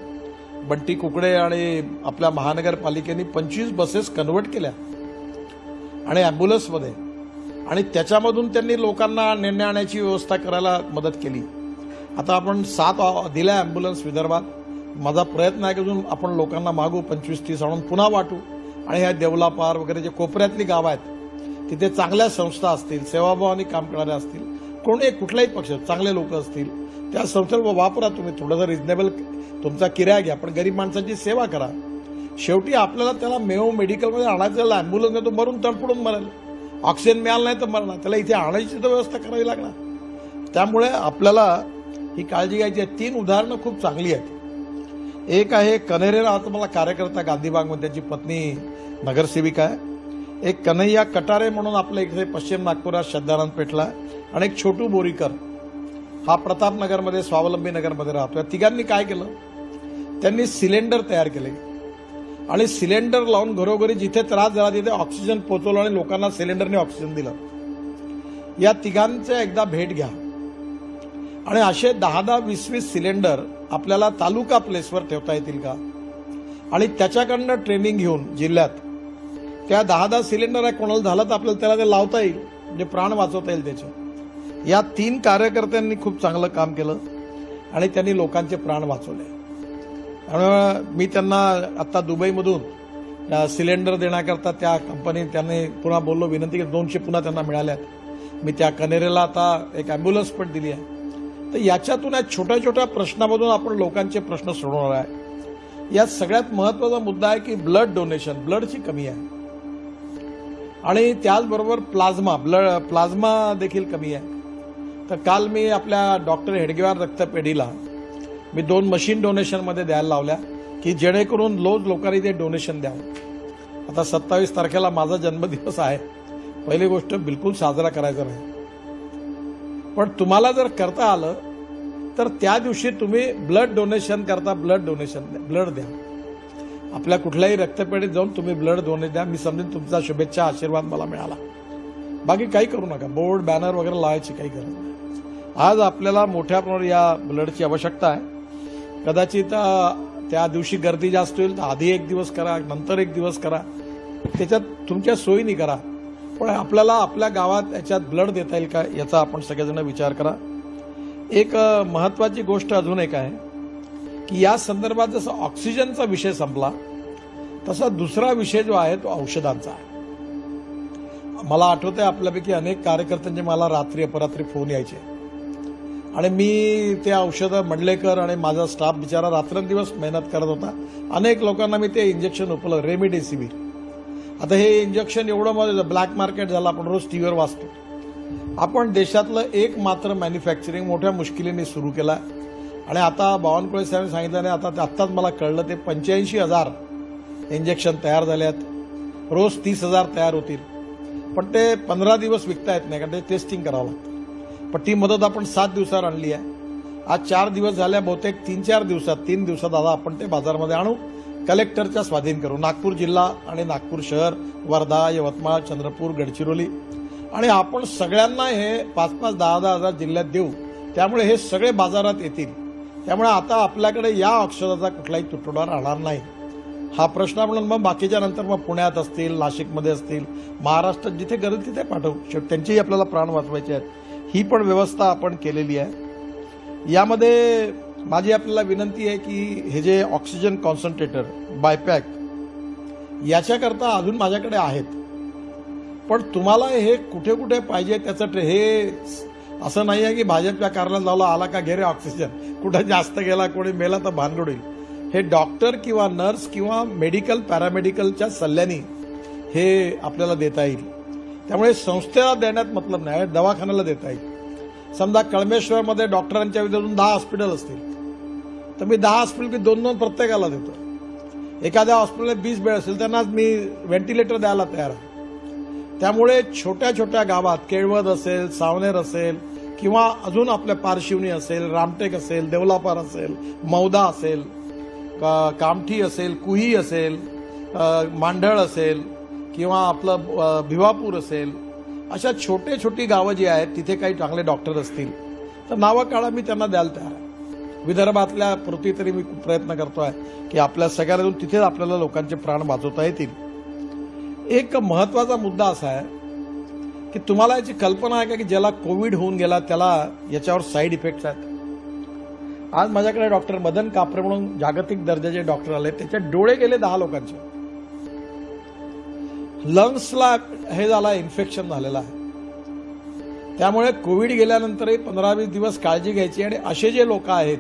बंटी कुकडे आणि आपल्या महानगरपालिकेने 25 बसेस कन्व्हर्ट केल्या आणि अँब्युलन्समध्ये, आणि त्याच्यामधून त्यांनी लोकांना नेण्या आणायची व्यवस्था करायला मदत केली. आता आपण 7 दिल्या अँब्युलन्स विदर्भात. माझा प्रयत्न आहे की अजून आपण लोकांना मागू, 25-30 आणून पुन्हा वाटू. आणि ह्या देवलापार वगैरे जे कोपऱ्यातली गावं आहेत तिथे चांगल्या संस्था असतील, सेवाभावाने काम करणाऱ्या असतील, कोणी कुठलाही पक्ष चांगले लोक असतील, त्या संस्थेला वापरा. तुम्ही थोडंसं रिजनेबल तुमचा किराया घ्या, पण गरीब माणसांची सेवा करा. शेवटी आपल्याला त्याला मेओ मेडिकलमध्ये आणायचं, अँब्युलन्स नाही तो मरून तडफडून मरेल. ऑक्सिजन मिळालं नाही तर मरणार, त्याला इथे आणायची तर व्यवस्था करावी लागणार. त्यामुळे आपल्याला ही काळजी घ्यायची आहे. 3 उदाहरणं खूप चांगली आहेत. एक आहे कन्हेरेला, आता मला कार्यकर्ता गांधीबागमध्ये, त्याची पत्नी नगरसेविका आहे. एक कन्हैया कटारे म्हणून आपल्या इथे पश्चिम नागपुरात श्रद्धानंद पेठला, आणि एक छोटू बोरीकर हा प्रतापनगरमध्ये, स्वावलंबी नगरमध्ये राहतो. या तिघांनी काय केलं, त्यांनी सिलेंडर तयार केले आणि सिलेंडर लावून घरोघरी जिथे त्रास झाला तिथे ऑक्सिजन पोहोचवलं आणि लोकांना सिलेंडरने ऑक्सिजन दिलं. या तिघांचे एकदा भेट घ्या. आणि असे 10-20 सिलेंडर आपल्याला तालुका प्लेसवर ठेवता येतील का, आणि त्याच्याकडनं ट्रेनिंग घेऊन जिल्ह्यात त्या 10 सिलेंडर आहे, कोणाला झालं तर आपल्याला त्याला ते लावता येईल, म्हणजे प्राण वाचवता येईल त्याचे. या 3 कार्यकर्त्यांनी खूप चांगलं काम केलं आणि त्यांनी लोकांचे प्राण वाचवले. आणि मी त्यांना आता दुबईमधून सिलेंडर देण्याकरता त्या कंपनी त्यांनी पुन्हा बोललो, विनंती केली, 200 पुन्हा त्यांना मिळाल्यात. मी त्या कन्हेरेला आता एक अँब्युलन्स पण दिली आहे. तर याच्यातून या छोट्या छोट्या प्रश्नामधून आपण लोकांचे प्रश्न सोडवणार आहे. यात सगळ्यात महत्वाचा मुद्दा आहे की ब्लड डोनेशन, ब्लडची कमी आहे. आणि त्याचबरोबर प्लाझ्मा देखील कमी आहे. तर काल मी आपल्या डॉक्टर हेडगेवार रक्तपेढीला मी 2 मशीन डोनेशनमध्ये द्यायला लावल्या की जेणेकरून लोकांनी ते डोनेशन द्यावं. आता 27 तारखेला माझा जन्मदिवस आहे. पहिली गोष्ट बिलकुल साजरा करायचा नाही, पण तुम्हाला जर करता आलं तर त्या दिवशी तुम्ही ब्लड डोनेशन करता ब्लड द्या. आपल्या कुठल्याही रक्तपेढीत जाऊन तुम्ही ब्लड डोनेट द्या. मी समजेन तुमचा शुभेच्छा आशीर्वाद मला मिळाला. बाकी काही करू नका. बोर्ड बॅनर वगैरे लावायची काही गरज नाही. आज आपल्याला मोठ्या प्रमाणावर या ब्लडची आवश्यकता आहे. कदाचित त्या दिवशी गर्दी जास्त होईल तर आधी एक दिवस करा, नंतर एक दिवस करा, त्याच्यात तुमच्या सोयीने करा. पण आपल्याला आपल्या गावात याच्यात ब्लड देता येईल का याचा आपण सगळेजण विचार करा. एक महत्वाची गोष्ट अजून एक आहे की या संदर्भात जसं ऑक्सिजनचा विषय संपला तसा दुसरा विषय जो आहे तो औषधांचा आहे. मला आठवतंय आपल्यापैकी अनेक कार्यकर्त्यांचे मला रात्री अपरात्री फोन यायचे आणि मी ते औषधं मंडलेकर आणि माझा स्टाफ बिचारा रात्रंदिवस मेहनत करत होता. अनेक लोकांना मी ते इंजेक्शन उपलब्ध रेमडेसिवीर. आता हे इंजेक्शन एवढं ब्लॅक मार्केट झालं, आपण रोज टीव्हीवर वाचतो. आपण देशातलं एक मात्र मॅन्युफॅक्चरिंग मोठ्या मुश्किलीने सुरू केला आणि आता बावनकुळे साहेबांनी सांगितलं नाही, आत्ताच मला कळलं ते 85,000 इंजेक्शन तयार झाले आहेत. रोज 30,000 तयार होतील, पण ते 15 दिवस विकता येत नाही कारण ते टेस्टिंग करावं लागतं. पण ती मदत आपण 7 दिवसावर आणली आहे. आज 4 दिवस झाल्या, बहुतेक 3 दिवसात आता आपण ते बाजारामध्ये आणू, कलेक्टरच्या स्वाधीन करू. नागपूर जिल्हा आणि नागपूर शहर, वर्धा, यवतमाळ, चंद्रपूर, गडचिरोली आणि आपण सगळ्यांना हे 5-5, 10-10 हजार जिल्ह्यात देऊ. त्यामुळे हे सगळे बाजारात येतील. त्यामुळे आता आपल्याकडे या औषधाचा कुठलाही तुटवडा राहणार नाही. हा प्रश्न म्हणून मग बाकीच्या नंतर मग पुण्यात असतील, नाशिकमध्ये असतील, महाराष्ट्रात जिथे गरज तिथे पाठवू. त्यांचेही आपल्याला प्राण वाचवायचे आहेत. ही पण व्यवस्था आपण केलेली आहे. यामध्ये माझी आपल्याला विनंती आहे की हे जे ऑक्सिजन कॉन्सन्ट्रेटर बायपॅक याच्याकरता अजून माझ्याकडे आहेत, पण तुम्हाला हे कुठे कुठे पाहिजे त्याचं हे असं नाही आहे की भाजपच्या कार्यालयात लावला आला का घे रे ऑक्सिजन, कुठं जास्त गेला कोणी मेला तर भानगड होईल. हे डॉक्टर किंवा नर्स किंवा मेडिकल पॅरामेडिकलच्या सल्ल्याने हे आपल्याला देता येईल. त्यामुळे संस्थेला देण्यात मतलब नाही, दवाखान्याला देता येईल. समजा कळमेश्वरमध्ये डॉक्टरांच्या विरोधातून 10 हॉस्पिटल असतील तर मी 10 हॉस्पिटल 2-2 प्रत्येकाला देतो. एखाद्या हॉस्पिटलला 20 बेड असेल त्यांना मी व्हेंटिलेटर द्यायला तयार आहे. त्यामुळे छोट्या छोट्या गावात केळवद असेल, सावनेर असेल किंवा अजून आपल्या पारशिवनी असेल, रामटेक असेल, देवलापार असेल, मौदा असेल, कामठी असेल, कुही असेल, मांढळ असेल किंवा आपलं भिवापूर असेल, अशा छोटी गावं जी आहेत तिथे काही चांगले डॉक्टर असतील तर नावं काढा, मी त्यांना द्यायला तयार आहे. विदर्भातल्या पुरती तरी मी प्रयत्न करतोय की आपल्या सगळ्यांना तिथे आपल्याला लोकांचे प्राण वाचवता येतील. एक महत्वाचा मुद्दा असा आहे की तुम्हाला याची कल्पना आहे का की ज्याला कोविड होऊन गेला त्याला याच्यावर साईड इफेक्ट्स आहेत. आज माझ्याकडे डॉक्टर मदन कापरे म्हणून जागतिक दर्जाचे डॉक्टर आले, त्याचे डोळे गेले 10 लोकांचे. लंग्सला हे झाला, इन्फेक्शन झालेलं आहे. त्यामुळे कोविड गेल्यानंतरही 15-20 दिवस काळजी घ्यायची आणि असे जे लोक आहेत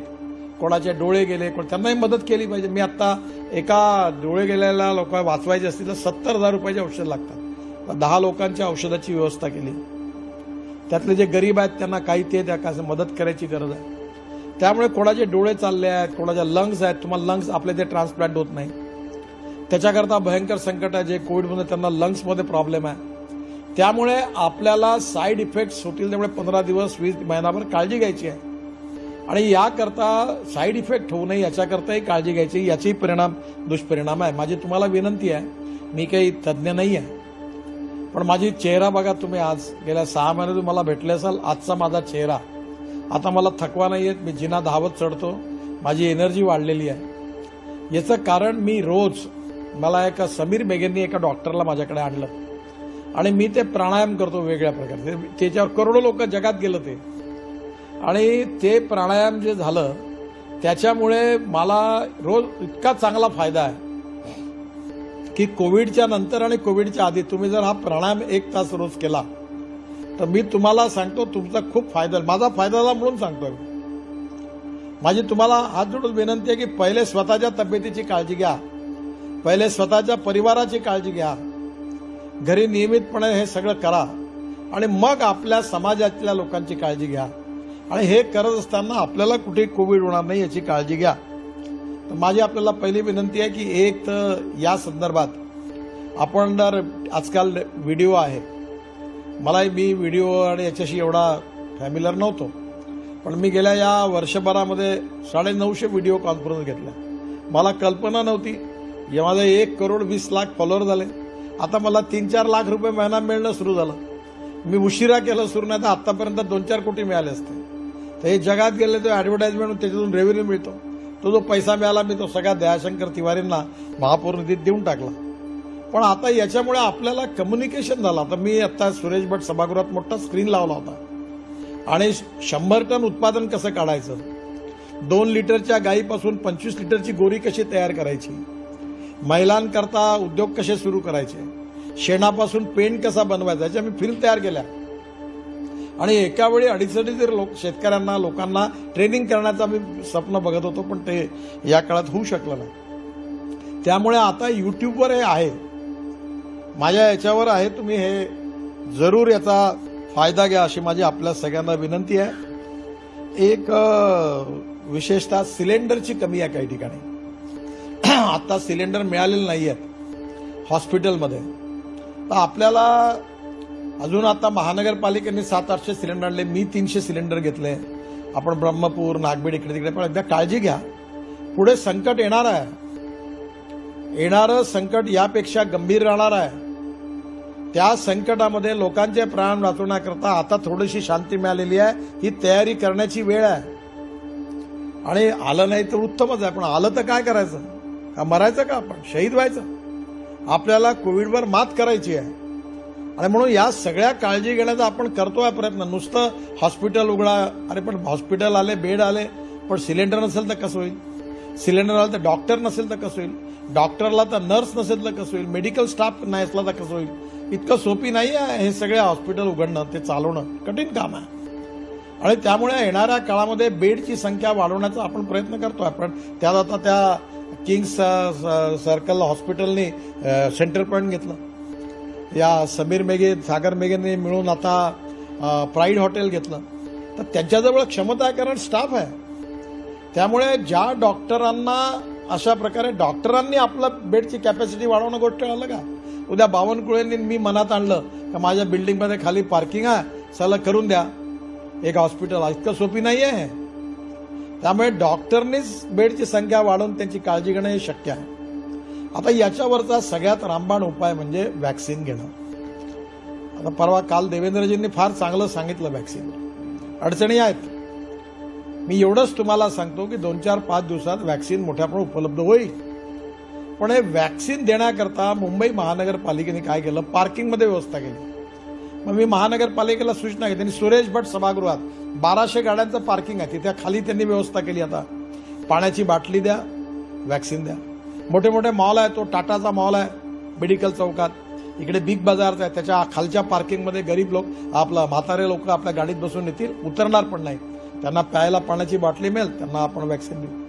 कोणाचे डोळे गेले त्यांनाही मदत केली पाहिजे. मी आता एका डोळे गेलेल्या लोक वाचवायचे असतील तर 70,000 रुपयाचे औषध लागतात. 10 लोकांच्या औषधाची व्यवस्था केली. त्यातले जे गरीब आहेत त्यांना काही ते त्या मदत करायची गरज आहे. त्यामुळे कोणाचे डोळे चालले आहेत, कोणाच्या लंग्स आहेत, तुम्हाला लंग्स आपले ते ट्रान्सप्लांट होत नाही, त्याच्याकरता भयंकर संकट आहे. जे कोविडमध्ये त्यांना लंग्समध्ये प्रॉब्लेम आहे. त्यामुळे आपल्याला साईड इफेक्ट्स होतील. त्यामुळे 15 दिवस 20 महिनाभर काळजी घ्यायची आहे आणि याकरता साईड इफेक्ट होऊ नये याच्याकरताही काळजी घ्यायची. याचेही दुष्परिणाम आहे. माझी तुम्हाला विनंती आहे, मी काही तज्ज्ञ नाही आहे, पण माझी चेहरा बघा तुम्ही. आज गेल्या 6 महिने तुम्हाला भेटले असाल. आजचा माझा चेहरा, आता मला थकवा नाही येत, मी जिना धावत चढतो, माझी एनर्जी वाढलेली आहे. याचं कारण मी रोज, मला एका समीर बेगेंनी एका डॉक्टरला माझ्याकडे आणलं आणि मी ते प्राणायाम करतो वेगळ्या प्रकारचे. त्याच्यावर करोडो लोक जगात गेलं ते, आणि ते प्राणायाम जे झालं त्याच्यामुळे मला रोज इतका चांगला फायदा आहे की कोविडच्या नंतर आणि कोविडच्या आधी तुम्ही जर हा प्राणायाम 1 तास रोज केला तर मी तुम्हाला सांगतो तुमचा खूप फायदा. माझा फायदा झाला म्हणून सांगतोय. माझी तुम्हाला हात जोडून विनंती आहे की पहिले स्वतःच्या तब्येतीची काळजी घ्या, पहिले स्वतःच्या परिवाराची काळजी घ्या. घरी नियमितपणे हे सगळं करा आणि मग आपल्या समाजातल्या लोकांची काळजी घ्या आणि हे करत असताना आपल्याला कुठे कोविड होणार नाही याची काळजी घ्या. तर माझी आपल्याला पहिली विनंती आहे की एक तर या संदर्भात आपण जर आजकाल व्हिडिओ आहे, मी व्हिडिओ आणि याच्याशी एवढा फॅमिलियर नव्हतो, पण मी गेल्या या वर्षभरामध्ये 950 व्हिडिओ कॉन्फरन्स घेतल्या. मला कल्पना नव्हती. माझे 1,20,00,000 फॉलोअर झाले. आता मला 3-4 लाख रुपये महिना मिळणं सुरू झालं. मी उशिरा केलं सुरू, नाही तर आतापर्यंत 2-4 कोटी मिळाले असते. तर हे जगात गेले तो ऍडव्हर्टाइजमेंट त्याच्यातून रेव्हेन्यू मिळतो. तो जो पैसा मिळाला मी तो सगळ्या दयाशंकर तिवारींना महापौर निधीत देऊन टाकला. पण आता याच्यामुळे आपल्याला कम्युनिकेशन झालं. आता मी आता सुरेश भट सभागृहात मोठा स्क्रीन लावला होता आणि 100 टन उत्पादन कसं काढायचं, 2 लिटरच्या गाईपासून 25 लिटरची गोरी कशी तयार करायची, महिलांकरता उद्योग कसे सुरू करायचे, शेणापासून पेंट कसा बनवायचा, याच्या मी फिल्म तयार केल्या आणि एका वेळी 250 शेतकऱ्यांना लोकांना ट्रेनिंग करण्याचा मी स्वप्न बघत होतो, पण ते या काळात होऊ शकलं नाही. त्यामुळे आता युट्यूबवर हे आहे, माझ्या याच्यावर आहे, तुम्ही हे जरूर याचा फायदा घ्या अशी माझी आपल्या सगळ्यांना विनंती आहे. एक विशेषतः सिलेंडरची कमी आहे काही ठिकाणी. आता सिलेंडर मिळालेले नाही आहेत हॉस्पिटलमध्ये. तर आपल्याला अजून आता महानगरपालिकेने 700-800 सिलेंडर आणले. मी 300 सिलेंडर घेतले. आपण ब्रह्मपूर, नागबीड इकडे तिकडे, पण एकदा काळजी घ्या. पुढे संकट येणार आहे. येणारं संकट यापेक्षा गंभीर राहणार आहे. त्या संकटामध्ये लोकांचे प्राण वाचवण्याकरता आता थोडीशी शांती मिळालेली आहे. ही तयारी करण्याची वेळ आहे. आणि आलं नाही तर उत्तमच आहे, पण आलं तर काय करायचं? का मरायचं का? आपण शहीद व्हायचं? आपल्याला कोविडवर मात करायची आहे. आणि म्हणून या सगळ्या काळजी घेण्याचा आपण करतोय प्रयत्न. नुसतं हॉस्पिटल उघडा, अरे पण हॉस्पिटल आले, बेड आले, पण सिलेंडर नसेल तर कसं होईल? सिलेंडर आलं तर डॉक्टर नसेल तर कसं होईल? डॉक्टरला तर नर्स नसेल तर कसं होईल? मेडिकल स्टाफ नाही असला तर कसं होईल? इतकं सोपी नाही आहे हे सगळे हॉस्पिटल उघडणं, ते चालवणं कठीण काम आहे. आणि त्यामुळे येणाऱ्या काळामध्ये बेडची संख्या वाढवण्याचा आपण प्रयत्न करतोय. आपण त्यात आता त्या किंग्स सर्कल हॉस्पिटलने सेंटर पॉईंट घेतलं. या समीर मेघे, सागर मेघेने मिळून आता प्राईड हॉटेल घेतलं. तर त्यांच्याजवळ क्षमता आहे, कारण स्टाफ आहे. त्यामुळे ज्या डॉक्टरांना अशा प्रकारे डॉक्टरांनी आपलं बेडची कॅपॅसिटी वाढवणं गोष्ट आलं का? उद्या बावनकुळेंनी मी मनात आणलं का माझ्या बिल्डिंगमध्ये खाली पार्किंग आहे, चला करून द्या एक हॉस्पिटल. इतकं सोपी नाही आहे. त्यामुळे डॉक्टरनीच बेडची संख्या वाढवून त्यांची काळजी घेणं हे शक्य आहे. आता याच्यावरचा सगळ्यात रामबाण उपाय म्हणजे व्हॅक्सिन घेणं. आता परवा काल देवेंद्रजींनी फार चांगलं सांगितलं व्हॅक्सिन. अडचणी आहेत. मी एवढंच तुम्हाला सांगतो की 2-4-5 दिवसात व्हॅक्सिन मोठ्या प्रमाणात उपलब्ध होईल. पण हे व्हॅक्सिन देण्याकरता मुंबई महानगरपालिकेने काय केलं? पार्किंगमध्ये व्यवस्था केली. मग मी महानगरपालिकेला सूचना केली. त्यांनी सुरेश भट सभागृहात 1200 गाड्यांचं पार्किंग आहे, तिथे खाली त्यांनी व्यवस्था केली. आता पाण्याची बाटली द्या, व्हॅक्सिन द्या. मोठे मोठे मॉल आहे, तो टाटाचा मॉल आहे मेडिकल चौकात, इकडे बिग बाजारचा आहे, त्याच्या खालच्या पार्किंगमध्ये गरीब लोक, आपला म्हातारे लोक आपल्या गाडीत बसून येतील, उतरणार पण नाही. त्यांना प्यायला पाण्याची बाटली मिळेल, त्यांना आपण व्हॅक्सिन देऊ.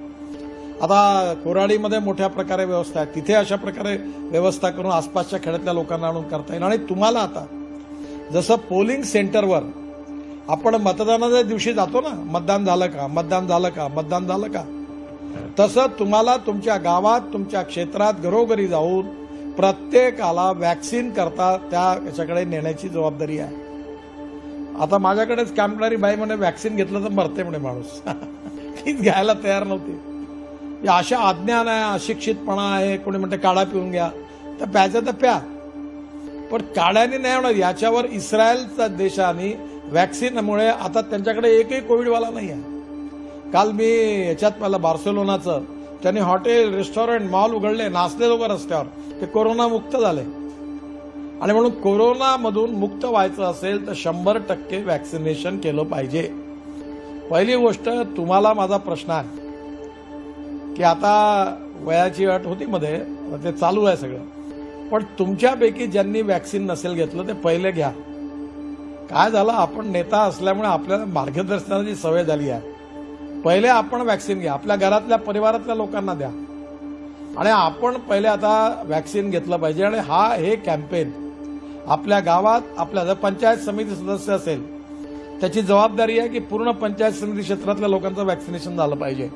आता कोराडीमध्ये मोठ्या प्रकारे व्यवस्था आहे, तिथे अशा प्रकारे व्यवस्था करून आसपासच्या खेड्यातल्या लोकांना आणून करता येईल. आणि तुम्हाला आता जसं पोलिंग सेंटरवर आपण मतदानाच्या दिवशी जातो ना, मतदान झालं का, मतदान झालं का, मतदान झालं का, तसं तुम्हाला तुमच्या गावात, तुमच्या क्षेत्रात घरोघरी जाऊन प्रत्येकाला व्हॅक्सिन करता त्याच्याकडे नेण्याची जबाबदारी आहे. आता माझ्याकडेच काम करणारी बाई म्हणे व्हॅक्सिन घेतलं तर मरते म्हणे माणूस. तीच घ्यायला तयार नव्हती. या अशा अज्ञान आहे, अशिक्षितपणा आहे. कोणी म्हणते काढा पिऊन घ्या, तर प्यायचं तर प्या, पण काढ्याने नाही होणार. याच्यावर इस्रायलच्या देशाने व्हॅक्सिनमुळे आता त्यांच्याकडे एकही कोविडवाला नाही आहे. काल मी याच्यात पाहिलं बार्सेलोनाचं, त्यांनी हॉटेल, रेस्टॉरंट, मॉल उघडले, नाचले लोक रस्त्यावर, ते कोरोना मुक्त झाले. आणि म्हणून कोरोनामधून मुक्त व्हायचं असेल तर 100% व्हॅक्सिनेशन केलं पाहिजे. पहिली गोष्ट, तुम्हाला माझा प्रश्न आहे की आता वयाची अट होती मध्ये, ते चालू आहे सगळं, पण तुमच्यापैकी ज्यांनी व्हॅक्सिन नसेल घेतलं ते पहिले घ्या. काय झालं, आपण नेता असल्यामुळे आपल्याला मार्गदर्शनाची सवय झाली आहे. पहिले आपण व्हॅक्सिन घ्या, आपल्या घरातल्या परिवारातल्या लोकांना द्या, आणि आपण पहिले आता व्हॅक्सिन घेतलं पाहिजे. आणि हे कॅम्पेन आपल्या गावात आपल्या जर पंचायत समिती सदस्य असेल त्याची जबाबदारी आहे की पूर्ण पंचायत समिती क्षेत्रातल्या लोकांचं वॅक्सिनेशन झालं पाहिजे.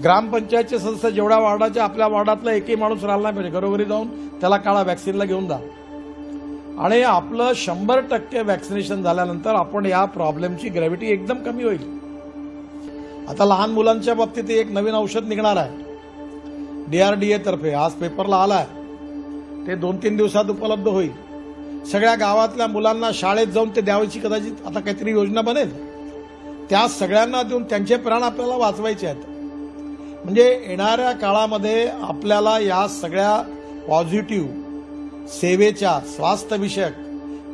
ग्रामपंचायतचे सदस्य जेवढ्या वार्डाच्या आपल्या वार्डातला एकही माणूस राहिला नाही पाहिजे. घरोघरी जाऊन त्याला काढा, वॅक्सिनला घेऊन जा. आणि आपलं 100% वॅक्सिनेशन झाल्यानंतर आपण या प्रॉब्लेमची ग्रॅव्हिटी एकदम कमी होईल. आता लहान मुलांच्या बाबतीत एक नवीन औषध निघणार आहे DRDA तर्फे. आज पेपरला आलाय. ते 2-3 दिवसात उपलब्ध होईल. सगळ्या गावातल्या मुलांना शाळेत जाऊन ते द्यायची कदाचित आता काहीतरी योजना बनेल. त्या सगळ्यांना देऊन त्यांचे प्राण आपल्याला वाचवायचे आहेत. म्हणजे येणाऱ्या काळामध्ये आपल्याला या सगळ्या पॉझिटिव्ह सेवेच्या स्वास्थ्यविषयक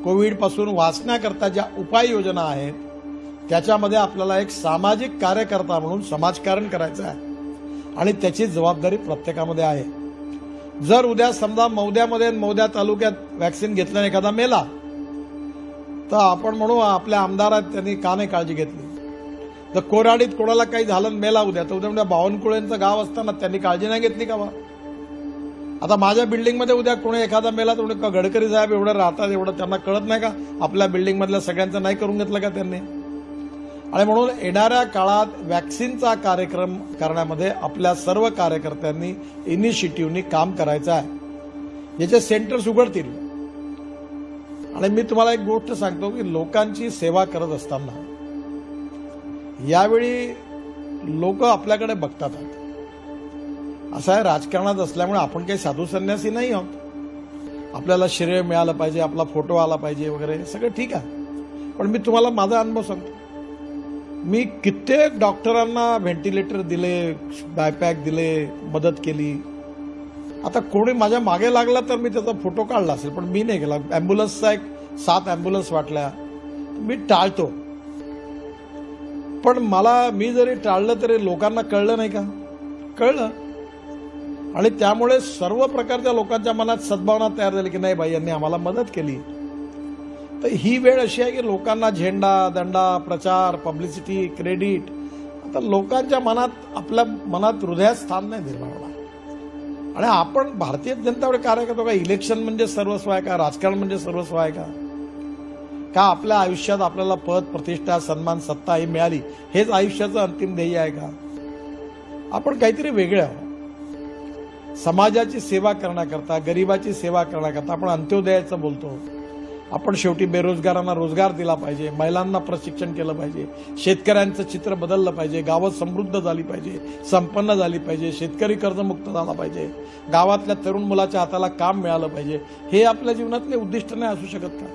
कोविडपासून वाचण्याकरता ज्या उपाययोजना आहेत त्याच्यामध्ये आपल्याला एक सामाजिक कार्यकर्ता म्हणून समाजकारण करायचं आहे आणि त्याची जबाबदारी प्रत्येकामध्ये आहे. जर उद्या समजा मौद्या तालुक्यात वॅक्सिन घेतल्याने एखादा मेला तर आपण म्हणू आपल्या आमदारात त्यांनी का नाही काळजी घेतली. जर कोराडीत कोणाला काही झालं मेला उद्या तर उद्या बावनकुळेंचं गाव असताना त्यांनी काळजी नाही घेतली का? आता माझ्या बिल्डिंगमध्ये उद्या कोणी एखादा मेला तर गडकरी साहेब एवढं राहतात एवढं त्यांना कळत नाही का? आपल्या बिल्डिंगमधल्या सगळ्यांचं नाही करून घेतलं का त्यांनी? आणि म्हणून येणाऱ्या काळात वॅक्सिनचा कार्यक्रम करण्यामध्ये आपल्या सर्व कार्यकर्त्यांनी इनिशिएटिव्हनी काम करायचं आहे. याचे सेंटर्स उघडतील. आणि मी तुम्हाला एक गोष्ट सांगतो की लोकांची सेवा करत असताना यावेळी लोक आपल्याकडे बघतात. असं आहे, राजकारणात असल्यामुळे आपण काही साधू संन्यासी नाही आहोत. आपल्याला श्रेय मिळालं पाहिजे, आपला फोटो आला पाहिजे वगैरे सगळं ठीक आहे. पण मी तुम्हाला माझा अनुभव सांगतो. मी कित्येक डॉक्टरांना व्हेंटिलेटर दिले, बायपॅक दिले, मदत केली. आता कोणी माझ्या मागे लागला तर मी त्याचा फोटो काढला असेल पण मी नाही केला. अँब्युलन्सचा एक 7 अँब्युलन्स वाटल्या मी टाळतो. पण मी जरी टाळलं तरी लोकांना कळलं नाही का? कळलं. आणि त्यामुळे सर्व प्रकारच्या लोकांच्या मनात सद्भावना तयार झाली की नाही बाई यांनी आम्हाला मदत केली. तर ही वेळ अशी आहे की लोकांना झेंडा, दंडा, प्रचार, पब्लिसिटी, क्रेडिट आता लोकांच्या मनात आपल्या मनात हृदयात स्थान नाही निर्माण होणार. आणि आपण भारतीय जनता पार्टी कार्य करतो का? इलेक्शन म्हणजे सर्वस्व आहे का? राजकारण म्हणजे सर्वस्व आहे का? का आपल्या आयुष्यात आपल्याला पद, प्रतिष्ठा, सन्मान, सत्ता ही मिळाली हेच आयुष्याचं अंतिम ध्येय आहे का? आपण काहीतरी वेगळे आहोत. समाजाची सेवा करण्याकरता, गरिबाची सेवा करण्याकरता आपण अंत्योदयाचं बोलतो. आपण शेवटी बेरोजगारांना रोजगार दिला पाहिजे, महिलांना प्रशिक्षण केलं पाहिजे, शेतकऱ्यांचं चित्र बदललं पाहिजे, गावं समृद्ध झाली पाहिजे, संपन्न झाली पाहिजे, शेतकरी कर्जमुक्त झाला पाहिजे, गावातल्या तरुण मुलाच्या हाताला काम मिळालं पाहिजे. हे आपल्या जीवनातले उद्दिष्ट नाही असू शकत का?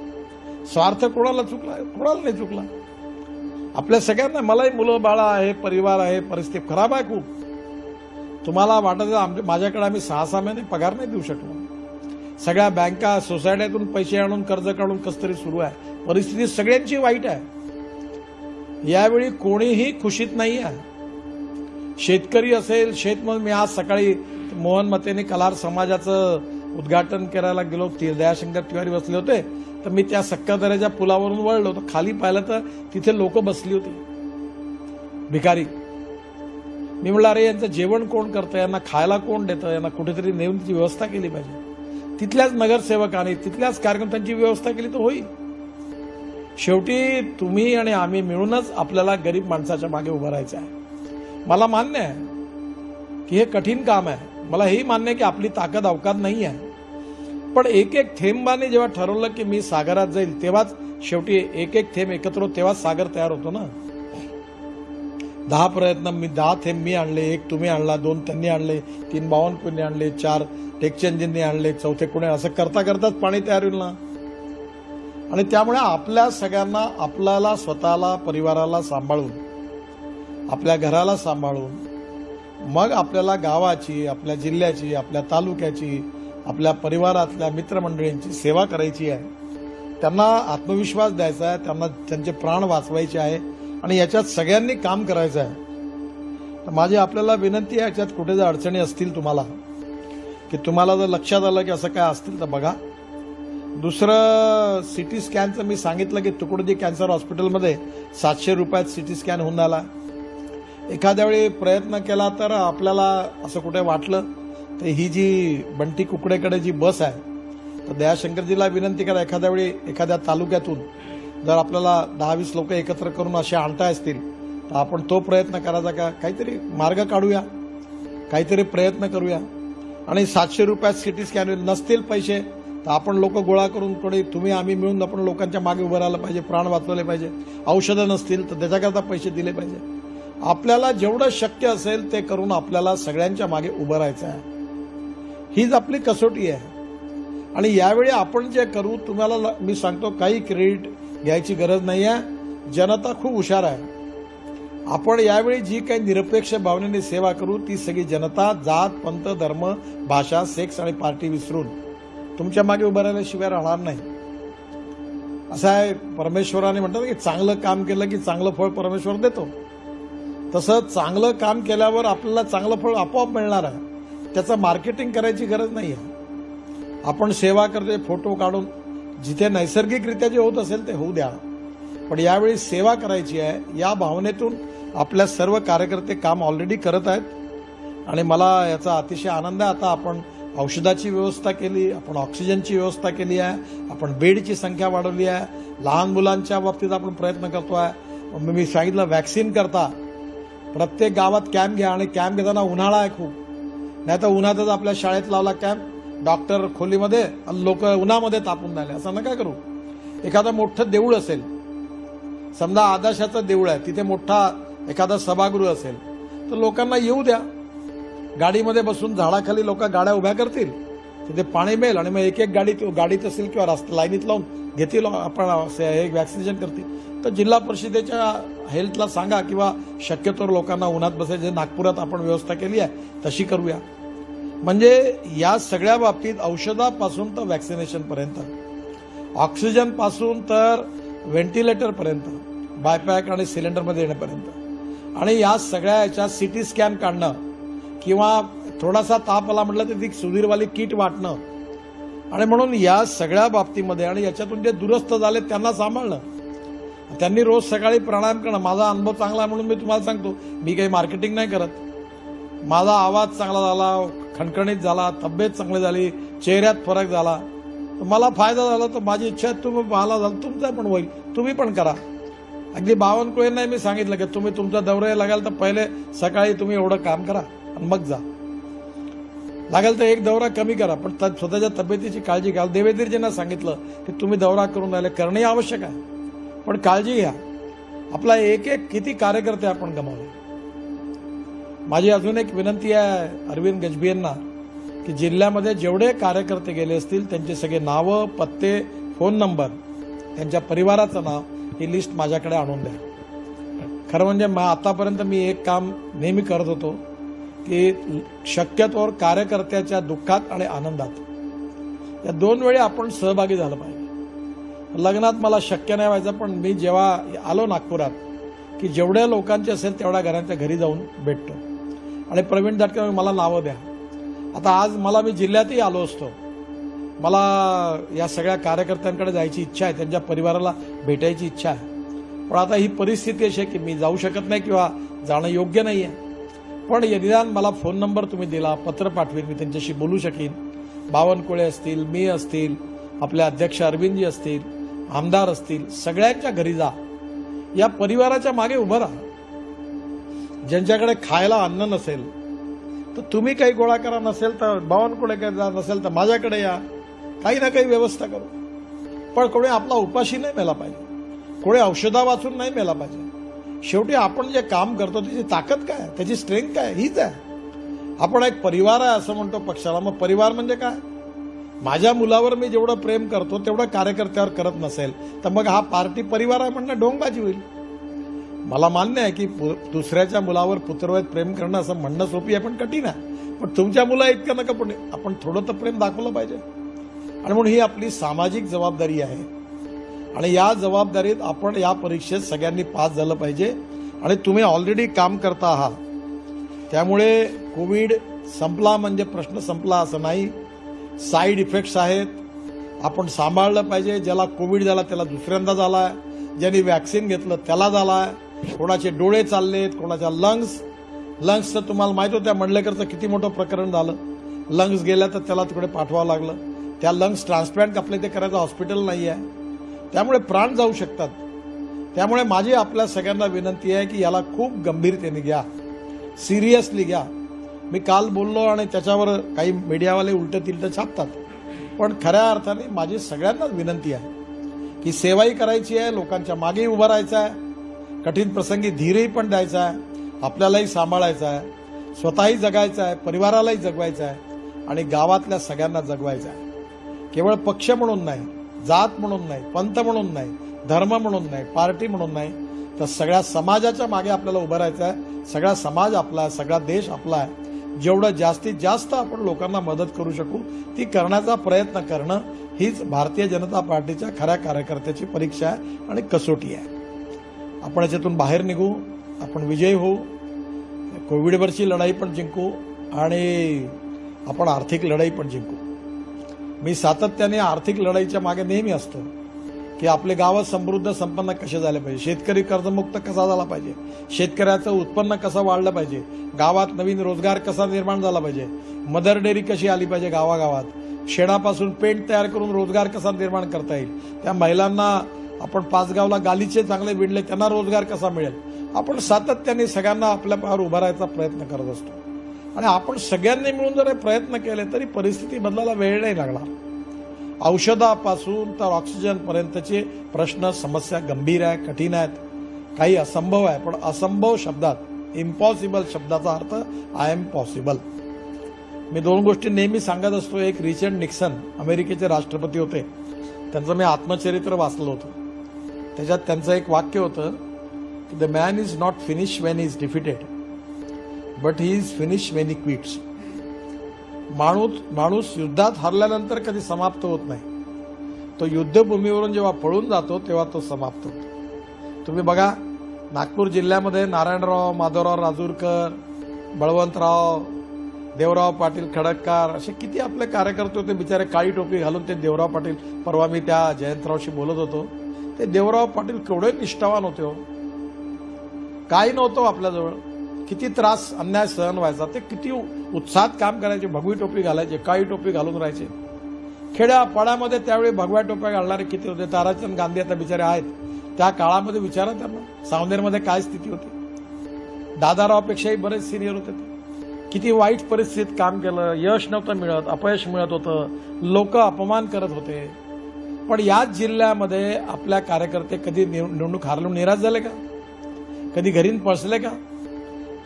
स्वार्थ कोणाला चुकला? कोणाला नाही चुकला. आपल्या सगळ्यांना, मलाही मुलं बाळा आहे, परिवार आहे, परिस्थिती खराब आहे खूप. तुम्हाला वाटत माझ्याकडे आम्ही 6-6 महिने पगार नाही देऊ शकलो. सगळ्या बँका, सोसायट्यातून पैसे आणून कर्ज काढून कसं तरी सुरू आहे. परिस्थिती सगळ्यांची वाईट आहे. यावेळी कोणीही खुशीत नाही आहे. शेतकरी असेल, शेतमजूर. मी आज सकाळी मोहन मतेने कलार समाजाचं उद्घाटन करायला गेलो. दयाशंकर तिवारी बसले होते तर मी त्या सक्कादऱ्याच्या पुलावरून वळलो तर खाली पाहिलं तर तिथे लोक बसली होती, भिकारी. मी म्हटलं अरे यांचं जेवण कोण करतं, यांना खायला कोण देतं, यांना कुठेतरी नेऊन त्याची व्यवस्था केली पाहिजे. तिथल्याच नगरसेवकांनी, तिथल्याच कार्यकर्त्यांची व्यवस्था केली तर होईल. शेवटी तुम्ही आणि आम्ही मिळूनच आपल्याला गरीब माणसाच्या मागे उभं राहायचं आहे. मला मान्य आहे की हे कठीण काम आहे. मला हेही मान्य आहे की आपली ताकद अवकात नाही आहे. पण एक थेंबाने जेव्हा ठरवलं की मी सागरात जाईल तेव्हाच शेवटी एक थेंब एकत्र होत तेव्हाच सागर तयार होतो ना. 10 प्रयत्न, 10 थेंब मी आणले, 1 तुम्ही आणला, 2 त्यांनी आणले, 3 बावनकुळेंनी आणले, 4 टेकचंदजींनी आणले, 4 कुणे, असं करता करताच पाणी तयार होईल ना. आणि त्यामुळे आपल्या सगळ्यांना, आपल्याला स्वतःला, परिवाराला सांभाळून, आपल्या घराला सांभाळून मग आपल्याला गावाची, आपल्या जिल्ह्याची, आपल्या तालुक्याची, आपल्या परिवारातल्या मित्रमंडळींची सेवा करायची आहे. त्यांना आत्मविश्वास द्यायचा आहे, त्यांना त्यांचे प्राण वाचवायचे आहे आणि याच्यात सगळ्यांनी काम करायचं आहे. तर माझी आपल्याला विनंती आहे, याच्यात कुठे जर अडचणी असतील तुम्हाला, की तुम्हाला जर लक्षात आलं की असं काय असतील तर बघा. दुसरं, सिटी स्कॅनचं मी सांगितलं की तुकडोजी कॅन्सर हॉस्पिटलमध्ये 700 रुपयात सिटी स्कॅन होऊन आला. एखाद्या वेळी प्रयत्न केला तर आपल्याला असं कुठे वाटलं तर ही जी बंटी कुकडेकडे जी बस आहे तर दयाशंकरजीला विनंती करा, एखाद्या वेळी एखाद्या तालुक्यातून जर आपल्याला 10-20 लोक एकत्र करून असे आणता असतील तर आपण तो प्रयत्न करायचा का, काहीतरी मार्ग काढूया, काहीतरी प्रयत्न करूया. आणि 700 रुपयात सिटी स्कॅन नसतील पैसे तर आपण लोक गोळा करून थोडे तुम्ही आम्ही मिळून आपण लोकांच्या मागे उभं राहायला पाहिजे, प्राण वाचवले पाहिजे. औषधं नसतील तर त्याच्याकरता पैसे दिले पाहिजे. आपल्याला जेवढं शक्य असेल ते करून आपल्याला सगळ्यांच्या मागे उभं राहायचं आहे. हीच आपली कसोटी आहे. आणि यावेळी आपण जे करू, तुम्हाला मी सांगतो काही क्रेडिट घ्यायची गरज नाही आहे. जनता खूप हुशार आहे. आपण यावेळी जी काही निरपेक्ष भावनेने सेवा करू ती सगळी जनता जात पंथ धर्म भाषा सेक्स आणि पार्टी विसरून तुमच्या मागे उभं राहिल्याशिवाय राहणार नाही. असं आहे, परमेश्वराने म्हणतात की चांगलं काम केलं की चांगलं फळ परमेश्वर देतो. तसं चांगलं काम केल्यावर आपल्याला चांगलं फळ आपोआप मिळणार आहे. त्याचं मार्केटिंग करायची गरज नाही आहे. आपण सेवा करतोय फोटो काढून, जिथे नैसर्गिकरित्या जे होत असेल ते होऊ द्या. पण यावेळी सेवा करायची आहे या भावनेतून आपल्या सर्व कार्यकर्ते काम ऑलरेडी करत आहेत. आणि मला याचा अतिशय आनंद आहे. आता आपण औषधाची व्यवस्था केली, आपण ऑक्सिजनची व्यवस्था केली आहे, आपण बेडची संख्या वाढवली आहे, लहान मुलांच्या बाबतीत आपण प्रयत्न करतोय. मी सांगितलं व्हॅक्सिन करता प्रत्येक गावात कॅम्प घ्या. आणि कॅम्प घेताना उन्हाळा आहे खूप, नाही तर उन्हातच आपल्या शाळेत लावला कॅम्प, डॉक्टर खोलीमध्ये आणि लोक उन्हामध्ये तापून राहिले. असं नका करू. एखादं मोठं देऊळ असेल, समजा आदर्शाचं देऊळ आहे, तिथे मोठा एखादा सभागृह असेल तर लोकांना येऊ द्या. गाडीमध्ये बसून झाडाखाली लोक गाड्या उभ्या करतील, तिथे पाणी मिळेल आणि मग एक एक गाडीत असेल किंवा रस्ता लाईनीत लावून घेतील, आपण एक वॅक्सिनेशन करतील. तर जिल्हा परिषदेच्या हेल्थला सांगा किंवा शक्यतो लोकांना उन्हात बसायचे नागपुरात आपण व्यवस्था केली आहे तशी करूया. म्हणजे या सगळ्या बाबतीत औषधापासून तर वॅक्सिनेशन पर्यंत, ऑक्सिजन पासून तर व्हेंटिलेटर पर्यंत, बायपॅक आणि सिलेंडरमध्ये येण्यापर्यंत, आणि या सगळ्या याच्या सिटी स्कॅन काढणं किंवा थोडासा ताप आला म्हटलं तर ती सुधीरवाली किट वाटणं. आणि म्हणून या सगळ्या बाबतीमध्ये आणि याच्यातून जे दुरुस्त झाले त्यांना सांभाळणं, त्यांनी रोज सकाळी प्राणायाम करणं. माझा अनुभव चांगला आहे म्हणून मी तुम्हाला सांगतो, मी काही मार्केटिंग नाही करत. माझा आवाज चांगला झाला, खणखणीत झाला, तब्येत चांगली झाली, चेहऱ्यात फरक झाला, मला फायदा झाला. तर माझी इच्छा आहे तुम्ही पाहायला झालं, तुमचं पण होईल, तुम्ही पण करा. अगदी बावनकुळे नाही मी सांगितलं की तुम्ही तुमचा दौरा लागाल तर पहिले सकाळी तुम्ही एवढं काम करा आणि मग जा. लागेल तर एक दौरा कमी करा, पण स्वतःच्या तब्येतीची काळजी घ्या. देवेंद्रजींना सांगितलं की तुम्ही दौरा करून राहिले, करणंही आवश्यक आहे, पण काळजी घ्या. आपला एक एक किती कार्यकर्ते आपण गमावले. माझी अजून एक विनंती आहे अरविंद गजभियेंना की जिल्ह्यामध्ये जेवढे कार्यकर्ते गेले असतील त्यांचे सगळे नावं, पत्ते, फोन नंबर, त्यांच्या परिवाराचं नाव, ही लिस्ट माझ्याकडे आणून द्या. खरं म्हणजे आतापर्यंत मी एक काम नेहमी करत होतो की शक्यतोवर कार्यकर्त्याच्या दुःखात आणि आनंदात या दोन वेळी आपण सहभागी झालं पाहिजे. लग्नात मला शक्य नाही व्हायचं, पण मी जेव्हा आलो नागपुरात की जेवढ्या लोकांचे असेल तेवढ्या घरांच्या घरी जाऊन भेटतो. आणि प्रवीण दाटकर मला नावं द्या. आता आज मला मी जिल्ह्यातही आलो असतो, मला या सगळ्या कार्यकर्त्यांकडे जायची इच्छा आहे, त्यांच्या परिवाराला भेटायची इच्छा आहे. पण आता ही परिस्थिती अशी आहे की मी जाऊ शकत नाही किंवा जाणं योग्य नाही आहे. पण निदान मला फोन नंबर तुम्ही दिला, पत्र पाठवेन, मी त्यांच्याशी बोलू शकीन. बावनकुळे असतील, मी असतील, आपले अध्यक्ष अरविंदजी असतील, आमदार असतील, सगळ्यांच्या घरी जा. या परिवाराच्या मागे उभं राहा. ज्यांच्याकडे खायला अन्न नसेल तर तुम्ही काही गोळा करा, नसेल तर बावनकुळे जा, नसेल तर माझ्याकडे या, काही ना काही व्यवस्था करू. पण कोणी आपला उपाशी नाही मेला पाहिजे, कोणी औषधा वाचून नाही मेला पाहिजे. शेवटी आपण जे काम करतो त्याची ताकद काय, त्याची स्ट्रेंथ काय, हीच आहे. आपण एक परिवार आहे असं म्हणतो पक्षाला. मग परिवार म्हणजे काय? माझ्या मुलावर मी जेवढं प्रेम करतो तेवढं कार्यकर्त्यावर करत नसेल तर मग हा पार्टी परिवार आहे म्हणणं ढोंगबाजी होईल. मला मान्य आहे की दुसऱ्याच्या मुलावर पुत्रवत प्रेम करणं असं म्हणणं सोपी आहे पण कठीण आहे. पण तुमच्या मुला इतकं नका, पण आपण थोडं तर प्रेम दाखवलं पाहिजे. आणि म्हणून ही आपली सामाजिक जबाबदारी आहे. आणि या जबाबदारीत आपण या परीक्षेत सगळ्यांनी पास झालं पाहिजे. आणि तुम्ही ऑलरेडी काम करता आहात, त्यामुळे कोविड संपला म्हणजे प्रश्न संपला असं नाही. साईड इफेक्ट्स आहेत, आपण सांभाळलं पाहिजे. ज्याला कोविड झाला त्याला दुसऱ्यांदा झालाय, ज्यांनी वॅक्सिन घेतलं त्याला झालाय, कोणाचे डोळे चाललेत, कोणाच्या लंग्सचं तुम्हाला माहित होतं, मंडलेकरचं किती मोठं प्रकरण झालं. लंग्स गेल्या तर त्याला तिकडे पाठवावं लागलं. त्या लंग्स ट्रान्सप्लांट आपल्या ते करायचं हॉस्पिटल नाही आहे, त्यामुळे प्राण जाऊ शकतात. त्यामुळे माझी आपल्या सगळ्यांना विनंती आहे की याला खूप गंभीरतेने घ्या, सिरियसली घ्या. मी काल बोललो आणि त्याच्यावर काही मीडियावाले उलटं तिलटं छापतात, पण खऱ्या अर्थाने माझी सगळ्यांनाच विनंती आहे की सेवाही करायची आहे, लोकांच्या मागेही उभं राहायचं आहे, कठीण प्रसंगी धीरही पण द्यायचा आहे, आपल्यालाही सांभाळायचं आहे, स्वतःही जगायचं आहे, परिवारालाही जगवायचं आहे आणि गावातल्या सगळ्यांना जगवायचं आहे. केवळ पक्ष म्हणून नाही, जात म्हणून नाही, पंथ म्हणून नाही, धर्म म्हणून नाही, पार्टी म्हणून नाही, तर सगळ्या समाजाच्या मागे आपल्याला उभं राहायचं आहे. सगळा समाज आपला आहे, सगळा देश आपला आहे. जेवढं जास्तीत जास्त आपण लोकांना मदत करू शकू ती करण्याचा प्रयत्न करणं हीच भारतीय जनता पार्टीच्या खऱ्या कार्यकर्त्याची परीक्षा आहे आणि कसोटी आहे. आपण याच्यातून बाहेर निघू, आपण विजयी होऊ, कोविडवरची लढाई पण जिंकू आणि आपण आर्थिक लढाई पण जिंकू. मी सातत्याने आर्थिक लढाईच्या मागे नेहमी असतो की आपले गावं समृद्ध संपन्न कसे झाले पाहिजे, शेतकरी कर्जमुक्त कसा झाला पाहिजे, शेतकऱ्याचं उत्पन्न कसं वाढलं पाहिजे, गावात नवीन रोजगार कसा निर्माण झाला पाहिजे, मदर डेअरी कशी आली पाहिजे गावागावात, शेणापासून पेंट तयार करून रोजगार कसा निर्माण करता येईल, त्या महिलांना आपण पाचगावला गालीचे चांगले विणले त्यांना रोजगार कसा मिळेल. आपण सातत्याने सगळ्यांना आपल्या पायावर उभा राहायचा प्रयत्न करत असतो आणि आपण सगळ्यांनी मिळून जर प्रयत्न केले तरी परिस्थिती बदलायला वेळ नाही लागला. औषधापासून तर ऑक्सिजनपर्यंतचे प्रश्न समस्या गंभीर आहे, कठीण आहेत, काही असंभव आहे, पण असंभव शब्दात इम्पॉसिबल शब्दाचा अर्थ आय एम पॉसिबल. मी दोन गोष्टी नेहमी सांगत असतो. एक रिचर्ड निक्सन अमेरिकेचे राष्ट्रपती होते, त्यांचं मी आत्मचरित्र वाचलं होतं. त्याच्यात त्यांचं एक वाक्य होतं की the man is not finish Wien is defeated but he is finish when he quits. माणूस युद्धात हरल्यानंतर कधी समाप्त होत नाही, तो युद्धभूमीवरून जेव्हा पळून जातो तेव्हा तो समाप्त होतो. तुम्ही बघा, नागपूर जिल्ह्यामध्ये नारायणराव, माधवराव राजूरकर, बळवंतराव, देवराव पाटील खडककार असे किती आपले कार्यकर्ते होते. बिचारे काळी टोपी घालून ते देवराव पाटील, परवा मी त्या जयंतरावशी बोलत होतो, ते देवराव पाटील केवढे निष्ठावान होते हो. काही नव्हतं आपल्याजवळ, किती त्रास अन्याय सहन व्हायचा, ते किती उत्साहात काम करायचे, भगवी टोपी घालायचे, काळी टोपी घालून राहायचे. खेड्यापाड्यामध्ये त्यावेळी भगव्या टोप्या घालणारे किती होते. ताराचंद गांधी आता बिचारे आहेत, त्या काळामध्ये विचारा त्यांना सावनेरमध्ये काय स्थिती होती. दादारावपेक्षाही बरेच सिनियर होते ते. किती वाईट परिस्थितीत काम केलं, यश नव्हतं मिळत, अपयश मिळत होतं, लोक अपमान करत होते. पण याच जिल्ह्यामध्ये आपल्या कार्यकर्ते कधी निवडणूक हारलून निराश झाले का, कधी घरी पळसले का,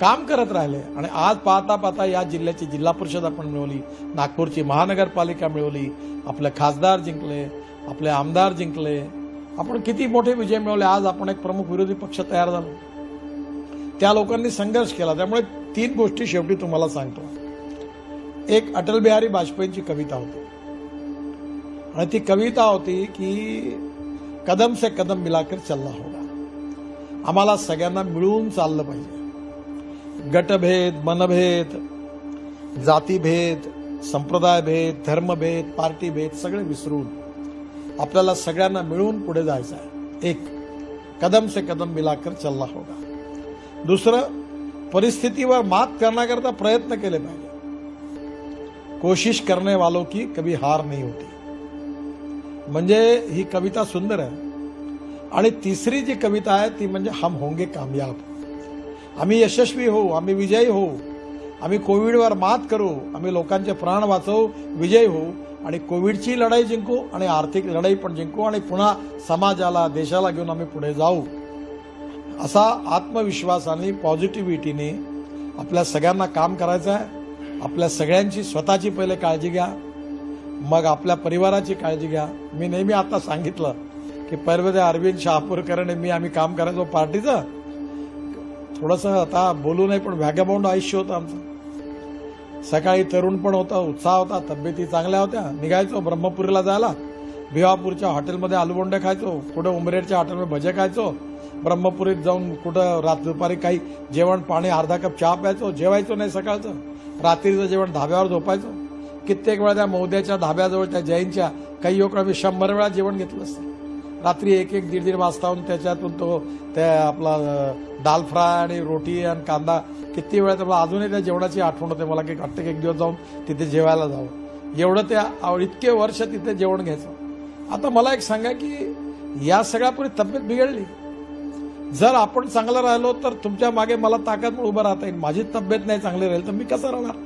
काम करत राहिले. आणि आज पाहता पाहता या जिल्ह्याची जिल्हा परिषद आपण मिळवली, नागपूरची महानगरपालिका मिळवली, आपले खासदार जिंकले, आपले आमदार जिंकले, आपण किती मोठे विजय मिळवले. आज आपण एक प्रमुख विरोधी पक्ष तयार झालो. त्या लोकांनी संघर्ष केला. त्यामुळे तीन गोष्टी शेवटी तुम्हाला सांगतो. एक अटल बिहारी वाजपेयींची कविता होती आणि ती कविता होती की कदम से कदम मिलाकर चलना होगा. आम्हाला सगळ्यांना मिळून चाललं पाहिजे. गटभेद, मनभेद, जातीभेद, संप्रदायभेद, धर्मभेद, पार्टीभेद सगळे विसरून आपल्याला सगळ्यांना मिळून पुढे जायचं आहे. एक, कदम से कदम मिलाकर चलना होगा. दुसरं, परिस्थितीवर मात करण्याकरता प्रयत्न केले पाहिजे. कोशिश करने वालों की कभी हार नहीं होती. म्हणजे ही कविता सुंदर आहे. आणि तिसरी जी कविता आहे ती म्हणजे हम होंगे कामयाब. आम्ही यशस्वी होऊ, आम्ही विजयी होऊ, आम्ही कोविडवर मात करू, आम्ही लोकांचे प्राण वाचवू, विजयी होऊ आणि कोविडची लढाई जिंकू आणि आर्थिक लढाई पण जिंकू आणि पुन्हा समाजाला, देशाला घेऊन आम्ही पुढे जाऊ. असा आत्मविश्वासाने, पॉझिटिव्हिटीने आपल्या सगळ्यांना काम करायचं आहे. आपल्या सगळ्यांची स्वतःची पहिले काळजी घ्या, मग आपल्या परिवाराची काळजी घ्या. मी नेहमी आता सांगितलं की परवा अरविंद शहापूरकरांनी आम्ही काम करायचो पार्टीचं. थोडंसं आता बोलू नाही, पण व्हॅगाबाउंड आयुष्य होतं आमचं. सकाळी तरुण पण होतं, उत्साह होता, तब्येती चांगल्या होत्या. निघायचो ब्रह्मपुरीला जायला, भिवापूरच्या हॉटेलमध्ये आलूबोंडे खायचो, कुठं उमरेडच्या हॉटेलमध्ये भजे खायचो, ब्रह्मपुरीत जाऊन कुठं दुपारी काही जेवण पाणी, अर्धा कप चहा प्यायचो, जेवायचो नाही सकाळचं, रात्रीचं जेवण धाब्यावर झोपायचो. कित्येक वेळा त्या मौद्याच्या धाब्याजवळ त्या जैनच्या काही लोक आम्ही 100 वेळा जेवण घेतलं असतं. रात्री 1-1, 1:30 वाजता त्याच्यातून तो त्या आपला दाल फ्राय आणि रोटी आणि कांदा किती वेळा. तर मला अजूनही त्या जेवणाची आठवण होते. मला की वाटतं की एक दिवस जाऊन तिथे जेवायला जावं. एवढं त्या इतके वर्ष तिथे जेवण घ्यायचं। आता मला एक सांगा की या सगळ्यापूर्वी तब्येत बिघडली, जर आपण चांगलं राहिलो तर तुमच्या मागे मला ताकद म्हणून उभं राहता येईल। माझी तब्येत नाही चांगली राहील तर मी कसं राहणार?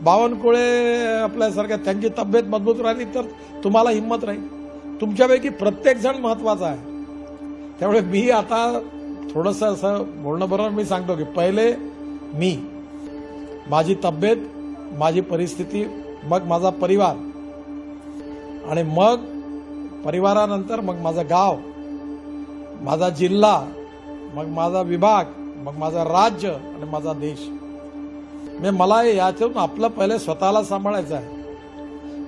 बावनकुळे आपल्यासारख्या त्यांची तब्येत मजबूत राहिली तर तुम्हाला हिंमत राहील। तुमच्यापैकी प्रत्येक जण महत्वाचा आहे। त्यामुळे मी आता थोडंसं असं बोलणं बरोबर मी सांगतो की पहिले मी, माझी तब्येत, माझी परिस्थिती, मग माझा परिवार, आणि मग परिवारानंतर मग माझं गाव, माझा जिल्हा, मग माझा विभाग, मग माझा राज्य आणि माझा देश। मला याच्यातून आपलं पहिले स्वतःला सांभाळायचं आहे।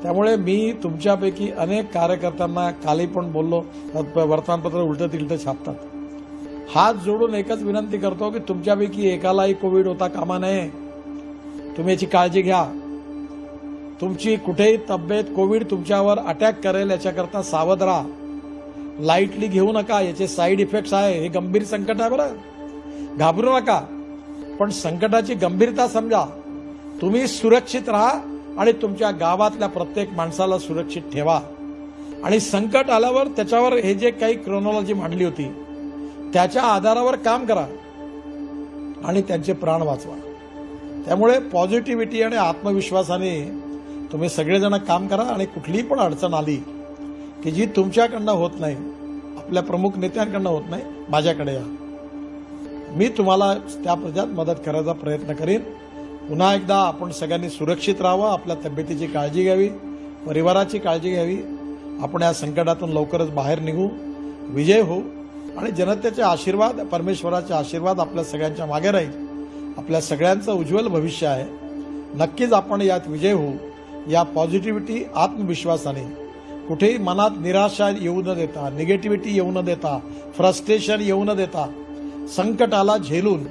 त्यामुळे मी तुमच्यापैकी अनेक कार्यकर्त्यांना काली पण बोललो, वर्तमानपत्र उलटं तिलटं छापतात, हात जोडून एकच विनंती करतो की तुमच्यापैकी एकालाही कोविड होता कामा नये। तुम्ही याची काळजी घ्या। तुमची कुठेही तब्येत कोविड तुमच्यावर अटॅक करेल याच्याकरता सावध राहा, लाईटली घेऊ नका। याचे साईड इफेक्ट्स आहे, हे गंभीर संकट आहे बरं, घाबरू नका, पण संकटाची गंभीरता समजा। तुम्ही सुरक्षित राहा आणि तुमच्या गावातल्या प्रत्येक माणसाला सुरक्षित ठेवा, आणि संकट आल्यावर त्याच्यावर हे जे काही क्रोनॉलॉजी मांडली होती त्याच्या आधारावर काम करा आणि त्यांचे प्राण वाचवा। त्यामुळे पॉझिटिव्हिटी आणि आत्मविश्वासाने तुम्ही सगळेजण काम करा, आणि कुठलीही पण अडचण आली की जी तुमच्याकडनं होत नाही, आपल्या प्रमुख नेत्यांकडनं होत नाही, माझ्याकडे या, मी तुम्हाला त्या प्रजात मदत करायचा प्रयत्न करीन। पुन्हा एकदा आपण सगळ्यांनी सुरक्षित राहावं, आपल्या तब्येतीची काळजी घ्यावी, परिवाराची काळजी घ्यावी। आपण या संकटातून लवकरच बाहेर निघू, विजय होऊ, आणि जनतेचे आशीर्वाद, परमेश्वराचे आशीर्वाद आपल्या सगळ्यांच्या मागे राहील। आपल्या सगळ्यांचं उज्ज्वल भविष्य आहे। नक्कीच आपण यात विजय होऊ। या पॉझिटिव्हिटी, आत्मविश्वासाने, कुठेही मनात निराशा येऊ न देता, निगेटिव्हिटी येऊ न देता, फ्रस्ट्रेशन येऊ न देता, संकटाला झेलून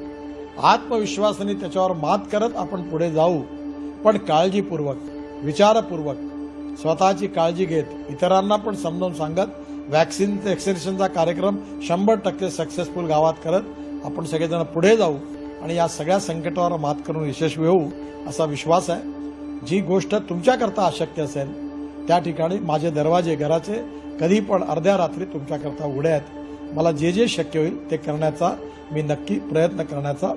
आत्मविश्वासाने त्याच्यावर मात करत आपण पुढे जाऊ, पण काळजीपूर्वक, विचारपूर्वक, स्वतःची काळजी घेत, इतरांना पण समजावून सांगत, व्हॅक्सिनेशनचा कार्यक्रम 100% सक्सेसफुल गावात करत आपण सगळेजण पुढे जाऊ आणि या सगळ्या संकटावर मात करून यशस्वी होऊ असा विश्वास आहे। जी गोष्ट तुमच्याकरता अशक्य असेल त्या ठिकाणी माझे दरवाजे घराचे कधी पण अर्ध्या रात्री तुमच्याकरता उघडे आहेत। मला जे जे शक्य होईल ते करण्याचा मी नक्की प्रयत्न करण्याचा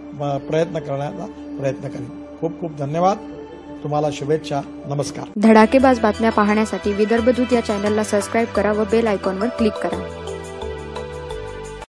प्रयत्न करेन। खूप खूप धन्यवाद, तुम्हाला शुभेच्छा, नमस्कार। धडाकेबाज बातम्या पाहण्यासाठी विदर्भ दूत या चॅनलला सबस्क्राईब करा व बेल आयकॉनवर क्लिक करा।